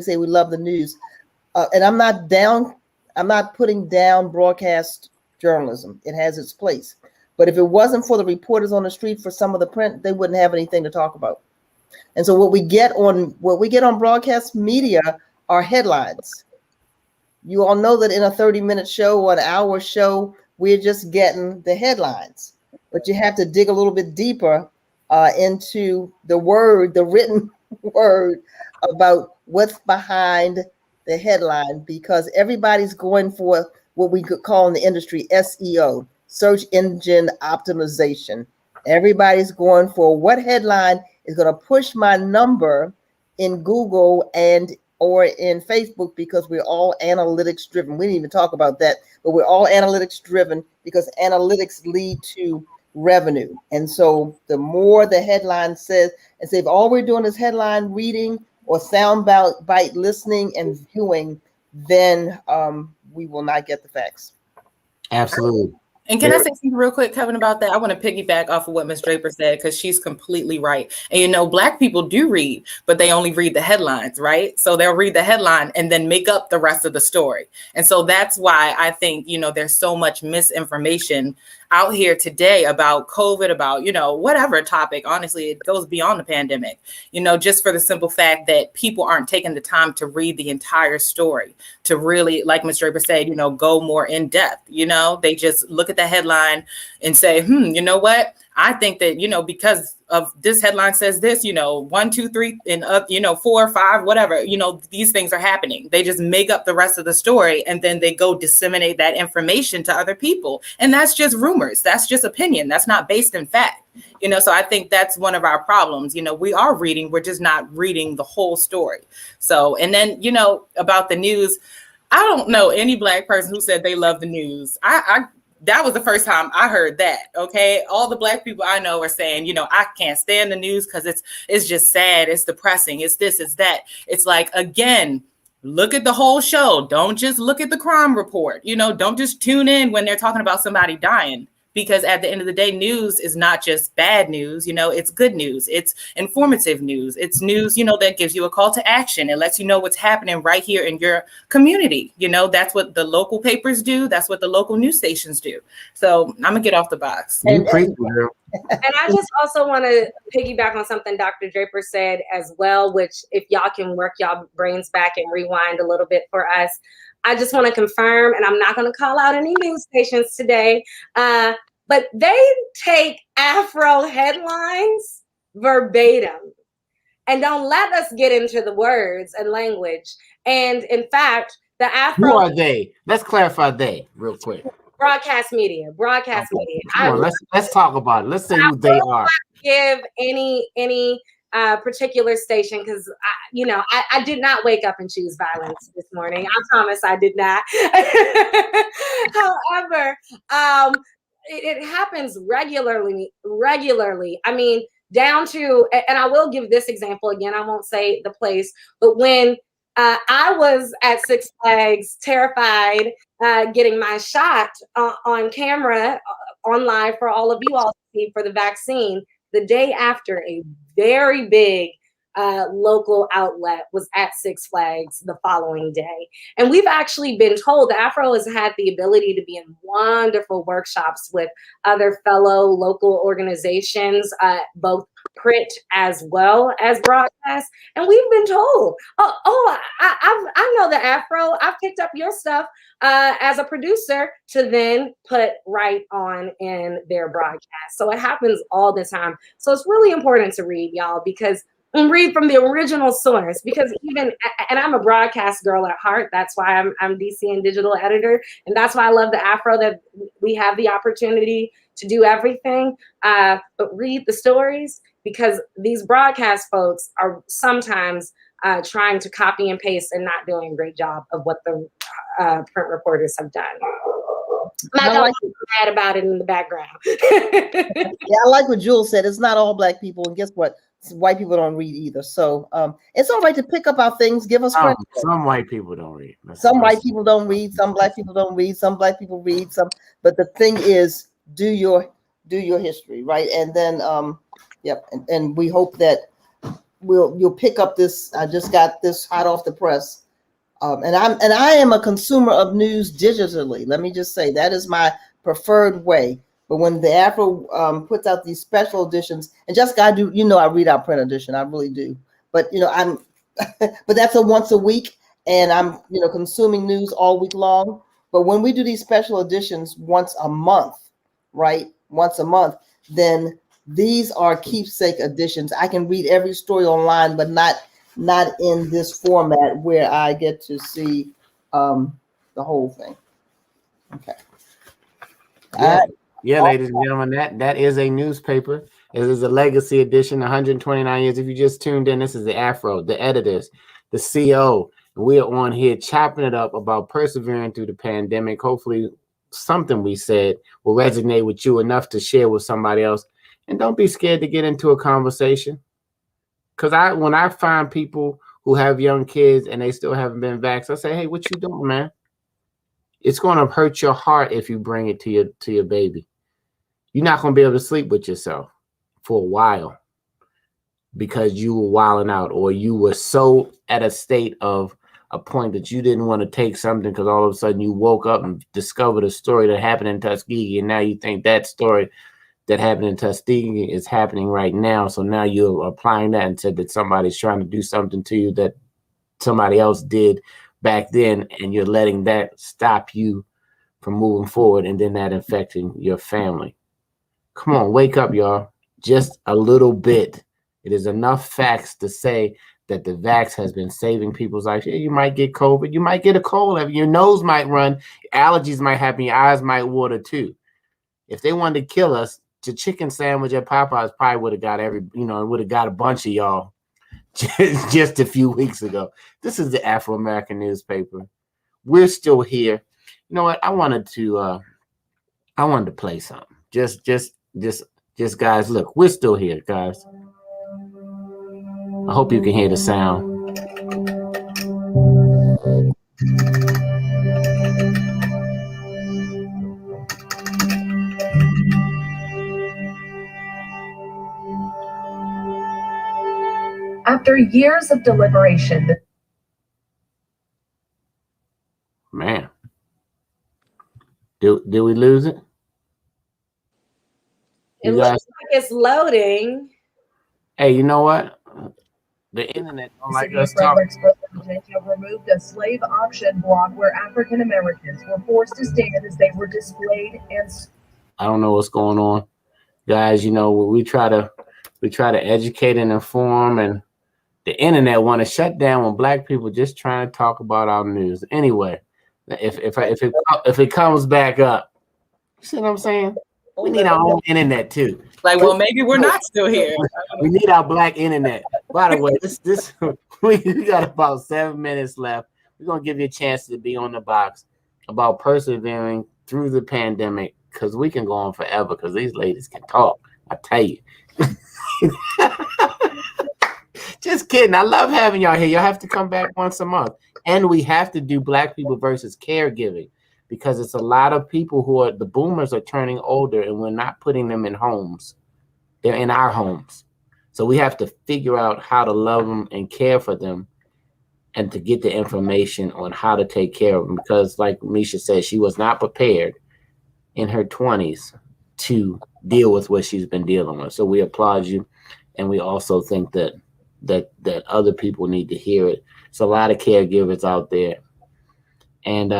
say we love the news, and I'm not putting down broadcast journalism. It has its place, but if it wasn't for the reporters on the street, for some of the print, they wouldn't have anything to talk about. And so what we get on broadcast media are headlines. You all know that in a 30-minute show or an hour show, we're just getting the headlines, but you have to dig a little bit deeper into the written word about what's behind the headline, because everybody's going for what we could call in the industry SEO, search engine optimization. Everybody's going for what headline is going to push my number in Google or in Facebook, because we're all analytics driven. We didn't even talk about that, but we're all analytics driven because analytics lead to revenue. And so the more the headline says, and say if all we're doing is headline reading or sound bite listening and viewing, then we will not get the facts. Absolutely. And can I say something real quick, Kevin, about that? I want to piggyback off of what Ms. Draper said, because she's completely right. And, Black people do read, but they only read the headlines, right? So they'll read the headline and then make up the rest of the story. And so that's why I think, there's so much misinformation out here today about COVID, about, whatever topic. Honestly, it goes beyond the pandemic, just for the simple fact that people aren't taking the time to read the entire story, to really, like Ms. Draper said, go more in depth. They just look at the headline and say, you know what? I think that, because of this headline says this, 1, 2, 3, and 4, 5, whatever, these things are happening. They just make up the rest of the story, and then they go disseminate that information to other people. And that's just rumors. That's just opinion. That's not based in fact. So I think that's one of our problems. We are reading, we're just not reading the whole story. So, and then, about the news, I don't know any Black person who said they love the news. That was the first time I heard that. Okay. All the Black people I know are saying, I can't stand the news because it's just sad. It's depressing. It's this, it's that. It's like, again, look at the whole show. Don't just look at the crime report. Don't just tune in when they're talking about somebody dying. Because at the end of the day, news is not just bad news, it's good news. It's informative news. It's news, that gives you a call to action. It lets you know what's happening right here in your community. That's what the local papers do. That's what the local news stations do. So I'm gonna get off the box. And I just also want to piggyback on something Dr. Draper said as well, which if y'all can work y'all brains back and rewind a little bit for us. I just want to confirm, and I'm not going to call out any news stations today, but they take AFRO headlines verbatim and don't let us get into the words and language. And in fact, the AFRO— Who are they? Let's clarify they real quick. Broadcast media. Media. Come on, let's talk about it. Let's say who they are. Give any particular station, because I did not wake up and choose violence this morning. I promise I did not. However, it happens regularly. I mean, down to, and I will give this example again. I won't say the place, but when I was at Six Flags, terrified, getting my shot on camera, on live for all of you all to see for the vaccine, the day after, a very big local outlet was at Six Flags the following day. And we've actually been told that AFRO has had the ability to be in wonderful workshops with other fellow local organizations, both print as well as broadcast. And we've been told, I know the AFRO, I've picked up your stuff as a producer to then put right on in their broadcast. So it happens all the time. So it's really important to read, y'all, and read from the original source, because and I'm a broadcast girl at heart. That's why I'm DC and digital editor. And that's why I love the AFRO, that we have the opportunity to do everything, but read the stories, because these broadcast folks are sometimes trying to copy and paste and not doing a great job of what the print reporters have done. My dog is mad about it in the background. Yeah, I like what Jules said. It's not all Black people. And guess what? white people don't read either. So it's all right to pick up our things, give us credit. Some white people don't read. Some white people don't read, some black people don't read, some black people read, some, but the thing is, do your history, right? And then yep, and we hope that you'll pick up this. I just got this hot off the press. And I am a consumer of news digitally. Let me just say that is my preferred way. But when the AFRO puts out these special editions, and Jessica, I do, I read our print edition, I really do. But I'm, but that's a once a week, and I'm consuming news all week long. But when we do these special editions once a month, right? Once a month, then these are keepsake editions. I can read every story online, but not in this format where I get to see the whole thing. Okay. Yeah, ladies and gentlemen, that is a newspaper. It is a legacy edition, 129 years. If you just tuned in, this is the AFRO, the editors, the CO. We are on here chopping it up about persevering through the pandemic. Hopefully something we said will resonate with you enough to share with somebody else. And don't be scared to get into a conversation. Because when I find people who have young kids and they still haven't been vaxxed, I say, hey, what you doing, man? It's going to hurt your heart if you bring it to your baby. You're not going to be able to sleep with yourself for a while because you were wilding out, or you were so at a state of a point that you didn't want to take something because all of a sudden you woke up and discovered a story that happened in Tuskegee, and now you think that story that happened in Tuskegee is happening right now. So now you're applying that and said that somebody's trying to do something to you that somebody else did back then, and you're letting that stop you from moving forward, and then that affecting your family. Come on, wake up, y'all. Just a little bit. It is enough facts to say that the vax has been saving people's lives. Yeah, you might get COVID. You might get a cold. Your nose might run. Allergies might happen. Your eyes might water too. If they wanted to kill us, the chicken sandwich at Popeyes probably would have got would have got a bunch of y'all just a few weeks ago. This is the Afro-American newspaper. We're still here. You know what? I wanted to play something. Just guys, look, we're still here, guys. I hope you can hear the sound. After years of deliberation, Man, did we lose it? It looks like it's loading. Hey, you know what? The internet don't like us talking. have removed a slave auction block where African Americans were forced to stand as they were displayed and. I don't know what's going on, guys. We try to educate and inform, and the internet want to shut down when black people just trying to talk about our news. Anyway, if it comes back up, you see what I'm saying? We need our own internet too. Like, well, maybe we're not still here. We need our black internet. By the way, this we got about 7 minutes left. We're gonna give you a chance to be on the box about persevering through the pandemic, because we can go on forever because these ladies can talk. I tell you. Just kidding. I love having y'all here. Y'all have to come back once a month. And we have to do Black people versus caregiving, because it's a lot of people who the boomers are turning older, and we're not putting them in homes. They're in our homes. So we have to figure out how to love them and care for them, and to get the information on how to take care of them. Because like Misha said, she was not prepared in her 20s to deal with what she's been dealing with. So we applaud you. And we also think that other people need to hear it. It's a lot of caregivers out there. And,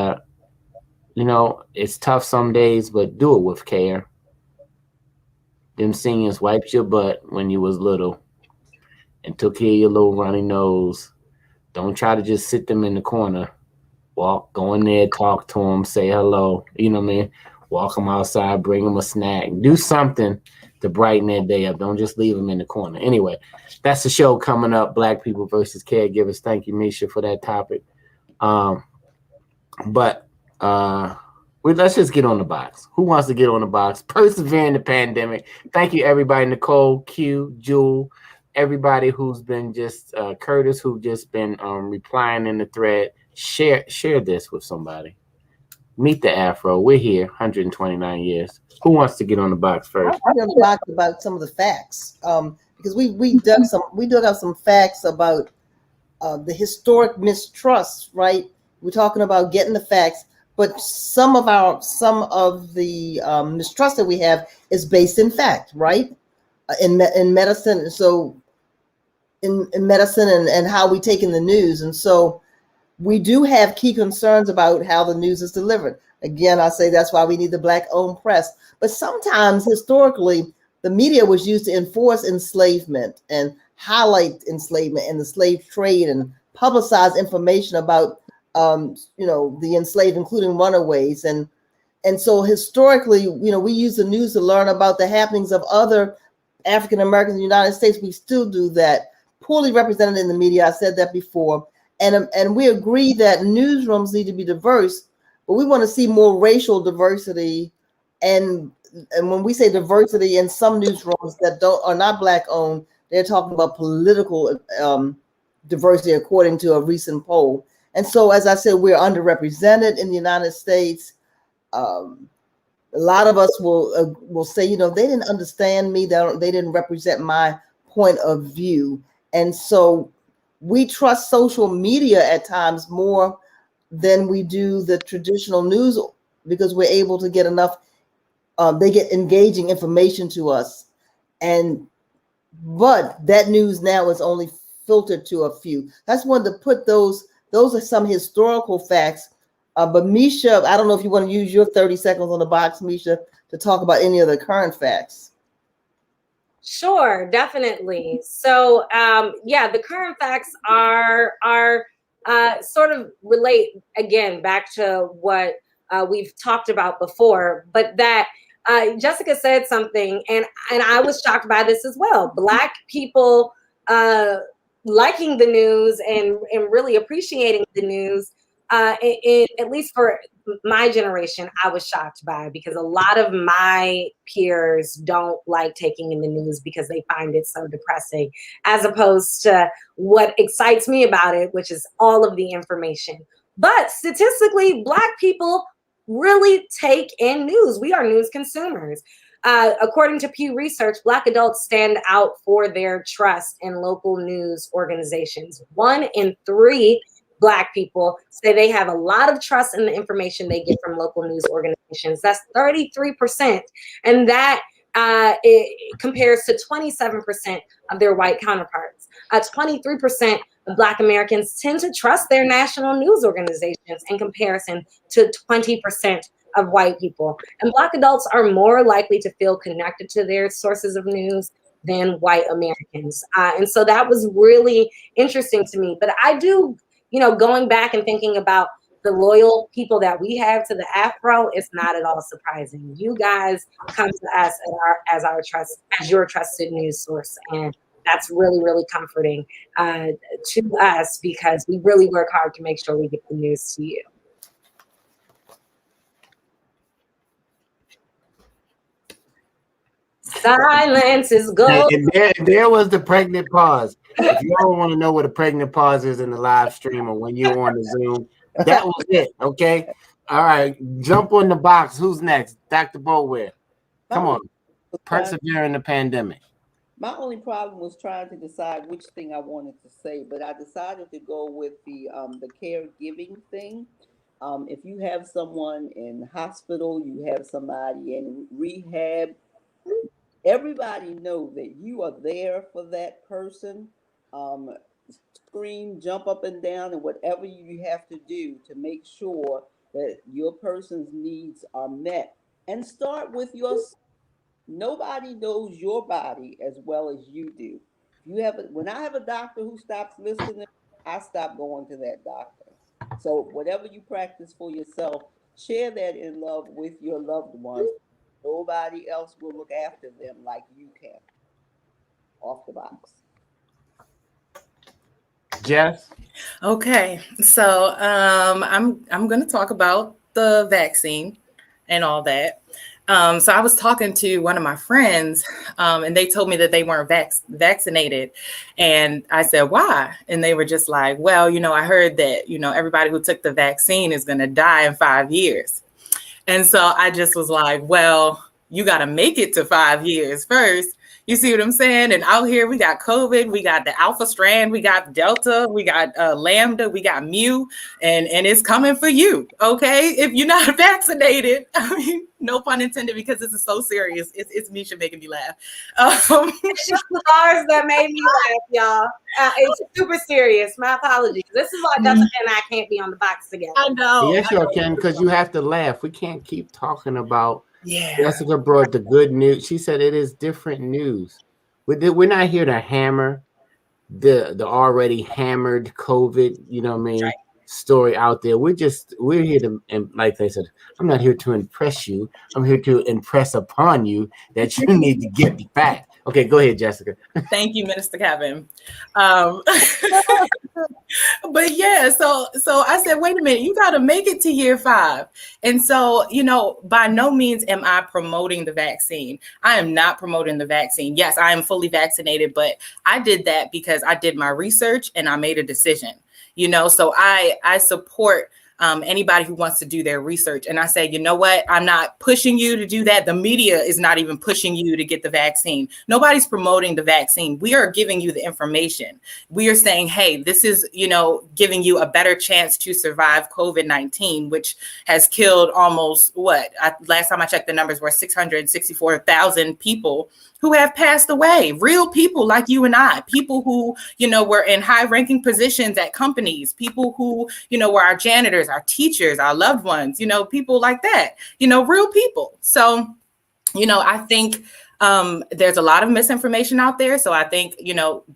it's tough some days, but do it with care. Them seniors wiped your butt when you was little and took care of your little runny nose. Don't try to just sit them in the corner. Go in there, talk to them, say hello. You know what I mean? Walk them outside, bring them a snack. Do something to brighten their day up. Don't just leave them in the corner. Anyway, that's the show coming up, Black People versus Caregivers. Thank you, Misha, for that topic. Let's just get on the box. Who wants to get on the box? Persevere in the pandemic. Thank you, everybody. Nicole, Q, Jewel, everybody who's been just Curtis, who just been replying in the thread. Share this with somebody. Meet the Afro. We're here, 129 years. Who wants to get on the box first? I'm going to talk about some of the facts because we dug up some facts about the historic mistrust. Right, we're talking about getting the facts, but some of the mistrust that we have is based in fact, right? In medicine, so in medicine and how we take in the news, and so we do have key concerns about how the news is delivered. Again, I say that's why we need the Black-owned press. But sometimes, historically, the media was used to enforce enslavement and highlight enslavement and the slave trade and publicize information about, the enslaved, including runaways. And so historically, we use the news to learn about the happenings of other African Americans in the United States. We still do that. Poorly represented in the media. I said that before. And we agree that newsrooms need to be diverse, but we want to see more racial diversity. And when we say diversity in some newsrooms that are not Black owned, they're talking about political diversity according to a recent poll. And so, as I said, we're underrepresented in the United States. A lot of us will say, they didn't understand me, they didn't represent my point of view. And so we trust social media at times more than we do the traditional news because we're able to get enough, they get engaging information to us. But that news now is only filtered to a few. That's one to put those are some historical facts. But Misha, I don't know if you want to use your 30 seconds on the box, Misha, to talk about any of the current facts. Sure, definitely. So, the current facts are sort of relate again back to what we've talked about before, but that Jessica said something, and I was shocked by this as well. Black people liking the news and really appreciating the news. At least for my generation, I was shocked by, because a lot of my peers don't like taking in the news because they find it so depressing, as opposed to what excites me about it, which is all of the information. But statistically, Black people really take in news. We are news consumers. According to Pew Research, Black adults stand out for their trust in local news organizations. 1 in 3 Black people say they have a lot of trust in the information they get from local news organizations. That's 33%. And that it compares to 27% of their white counterparts. 23% of Black Americans tend to trust their national news organizations in comparison to 20% of white people. And Black adults are more likely to feel connected to their sources of news than white Americans. And so that was really interesting to me. But I do, going back and thinking about the loyal people that we have to the AFRO, it's not at all surprising. You guys come to us as your trusted news source. And that's really, really comforting to us, because we really work hard to make sure we get the news to you. Silence is gold. And there was the pregnant pause. If you all want to know what a pregnant pause is in the live stream or when you're on the Zoom, that was it. Okay. All right. Jump on the box. Who's next? Dr. Boulware. Come on. Persevere in the pandemic. My only problem was trying to decide which thing I wanted to say, but I decided to go with the caregiving thing. If you have someone in hospital, you have somebody in rehab, everybody know that you are there for that person. Scream, jump up and down, and whatever you have to do to make sure that your person's needs are met. And start with yourself. Nobody knows your body as well as you do. When I have a doctor who stops listening, I stop going to that doctor. So whatever you practice for yourself, share that in love with your loved ones. Nobody else will look after them like you can. Off the box. Jess? Okay, so I'm going to talk about the vaccine and all that. So I was talking to one of my friends, and they told me that they weren't vaccinated. And I said, why? And they were just like, well, I heard that, everybody who took the vaccine is going to die in 5 years. And so I just was like, well, you got to make it to 5 years first. You see what I'm saying? And out here, we got COVID, we got the Alpha strand, we got Delta, we got Lambda, we got Mu, and it's coming for you. Okay. If you're not vaccinated, I mean, no pun intended, because this is so serious. It's Misha making me laugh. It's just the bars that made me laugh, y'all. It's super serious. My apologies. This is why Jessica and I can't be on the box together. I know. Yes, you can, because you have to laugh. We can't keep talking about. Yeah. Jessica brought the good news. She said it is different news. We're not here to hammer the already hammered COVID, Right. story out there. We're here to, and like they said, I'm not here to impress you. I'm here to impress upon you that you need to get the fact. Okay, go ahead, Jessica. Thank you, Minister Kevin. But yeah, so I said, wait a minute, you got to make it to year 5. And so, by no means am I promoting the vaccine. I am not promoting the vaccine. Yes, I am fully vaccinated, but I did that because I did my research and I made a decision, so I support anybody who wants to do their research. And I say, you know what? I'm not pushing you to do that. The media is not even pushing you to get the vaccine. Nobody's promoting the vaccine. We are giving you the information. We are saying, hey, this is, giving you a better chance to survive COVID-19, which has killed almost last time I checked, the numbers were 664,000 people who have passed away, real people like you and I, people who, were in high ranking positions at companies, people who, were our janitors, our teachers, our loved ones, people like that, real people. So, I think there's a lot of misinformation out there. So I think,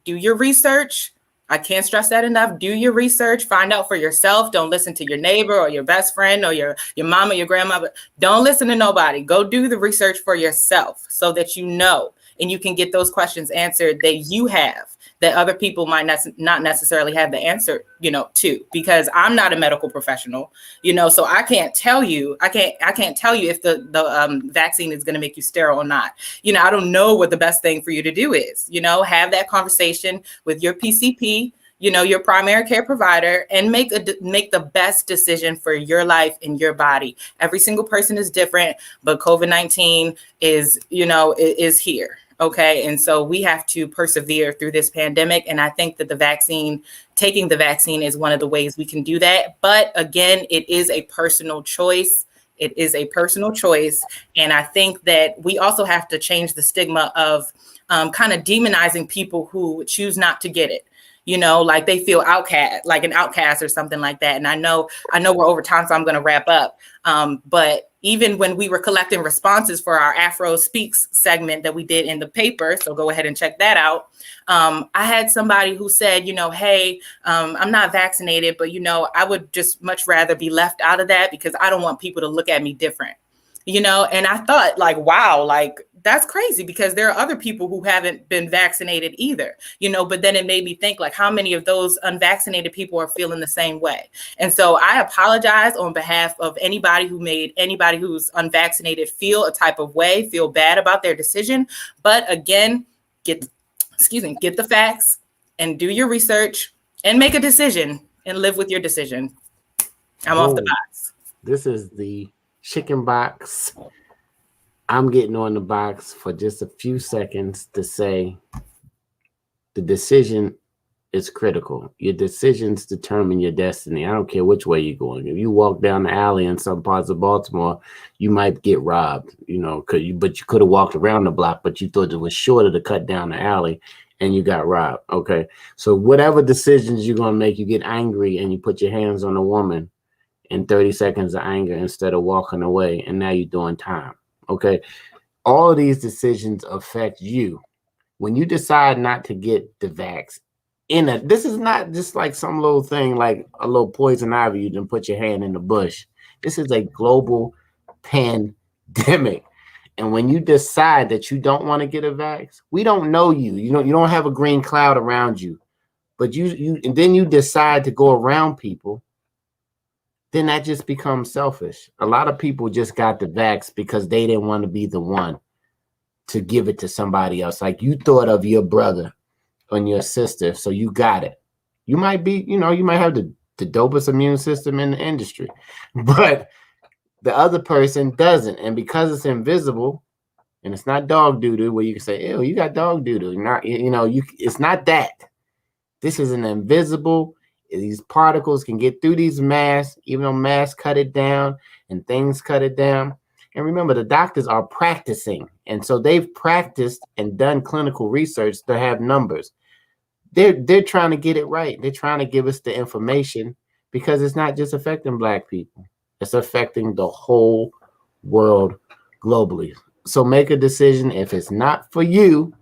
do your research. I can't stress that enough. Do your research, find out for yourself. Don't listen to your neighbor or your best friend or your mama, your grandma. Don't listen to nobody. Go do the research for yourself so that and you can get those questions answered that you have, that other people might not necessarily have the answer, to, because I'm not a medical professional, so I can't tell you, I can't tell you if the vaccine is going to make you sterile or not. I don't know what the best thing for you to do is, have that conversation with your PCP, your primary care provider, and make the best decision for your life and your body. Every single person is different, but COVID-19 is here. Okay. And so we have to persevere through this pandemic. And I think that taking the vaccine is one of the ways we can do that. But again, it is a personal choice. It is a personal choice. And I think that we also have to change the stigma of kind of demonizing people who choose not to get it. Like they feel like an outcast or something like that. And I know we're over time, so I'm going to wrap up. But even when we were collecting responses for our AFRO Speaks segment that we did in the paper, so go ahead and check that out. I had somebody who said, hey, I'm not vaccinated, but, I would just much rather be left out of that because I don't want people to look at me different. And I thought like, wow, like that's crazy because there are other people who haven't been vaccinated either, but then it made me think like how many of those unvaccinated people are feeling the same way. And so I apologize on behalf of anybody who made anybody who's unvaccinated feel a type of way, feel bad about their decision. But again, get the facts and do your research and make a decision and live with your decision. I'm off the box. This is the Chicken Box. I'm getting on the box for just a few seconds to say the decision is critical. Your decisions determine your destiny. I don't care which way you're going. If you walk down the alley in some parts of Baltimore, you might get robbed, but you could have walked around the block, but you thought it was shorter to cut down the alley and you got robbed. Okay. So whatever decisions you're going to make, you get angry and you put your hands on a woman in 30 seconds of anger instead of walking away. And now you're doing time. Okay. All of these decisions affect you. When you decide not to get the vax, this is not just like some little thing, like a little poison ivy, you can put your hand in the bush. This is a global pandemic. And when you decide that you don't want to get a vax, we don't know you. You don't have a green cloud around you. But and then you decide to go around people then that just becomes selfish. A lot of people just got the vax because they didn't want to be the one to give it to somebody else. Like you thought of your brother and your sister, so you got it. You might be, you might have the dopest immune system in the industry, but the other person doesn't. And because it's invisible and it's not dog doo-doo where you can say, ew, you got dog doo-doo. Not, it's not that. This is an invisible. These particles can get through these masks, even though masks cut it down and things cut it down. And remember, the doctors are practicing. And so they've practiced and done clinical research to have numbers. They're trying to get it right. They're trying to give us the information because it's not just affecting Black people. It's affecting the whole world globally. So make a decision. If it's not for you,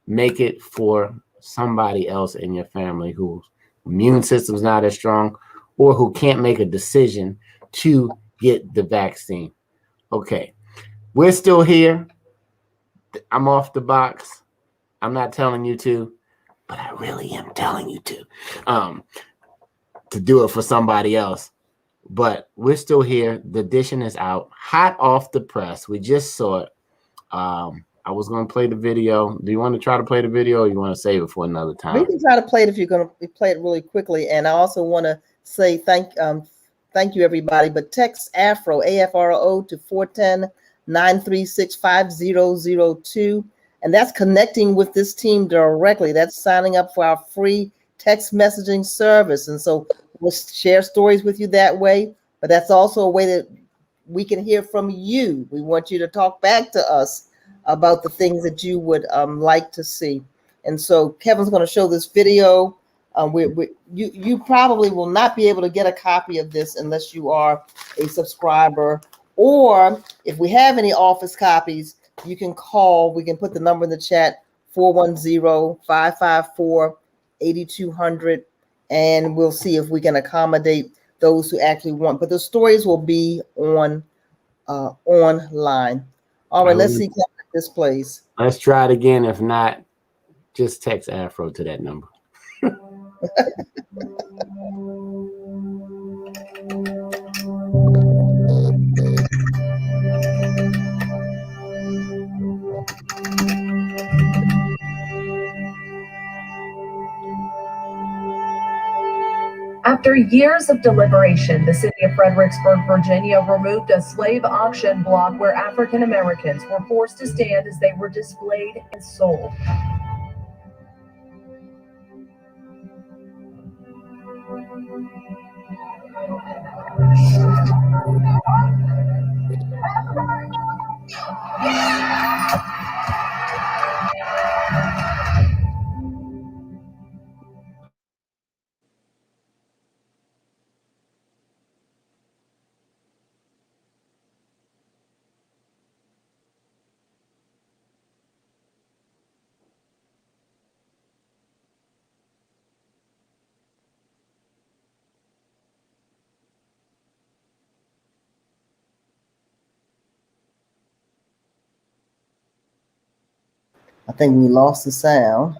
make it for somebody else in your family whose immune system's not as strong or who can't make a decision to get the vaccine. Okay, we're still here. I'm off the box. I'm not telling you to, but I really am telling you to do it for somebody else. But we're still here. The edition is out, hot off the press. We just saw it. I was going to play the video. Do you want to try to play the video, or you want to save it for another time? We can try to play it if you're going to play it really quickly. And I also want to say thank you, everybody. But text AFRO, AFRO, to 410-936-5002. And that's connecting with this team directly. That's signing up for our free text messaging service. And so we'll share stories with you that way. But that's also a way that we can hear from you. We want you to talk back to us about the things that you would like to see. And so Kevin's going to show this video. You probably will not be able to get a copy of this unless you are a subscriber, or if we have any office copies, you can call. We can put the number in the chat, 410-554-8200, and we'll see if we can accommodate those who actually want. But the stories will be on online. All right, let's see if this plays. Let's try it again. If not, just text AFRO to that number. After years of deliberation, the city of Fredericksburg, Virginia, removed a slave auction block where African Americans were forced to stand as they were displayed and sold. I think we lost the sound.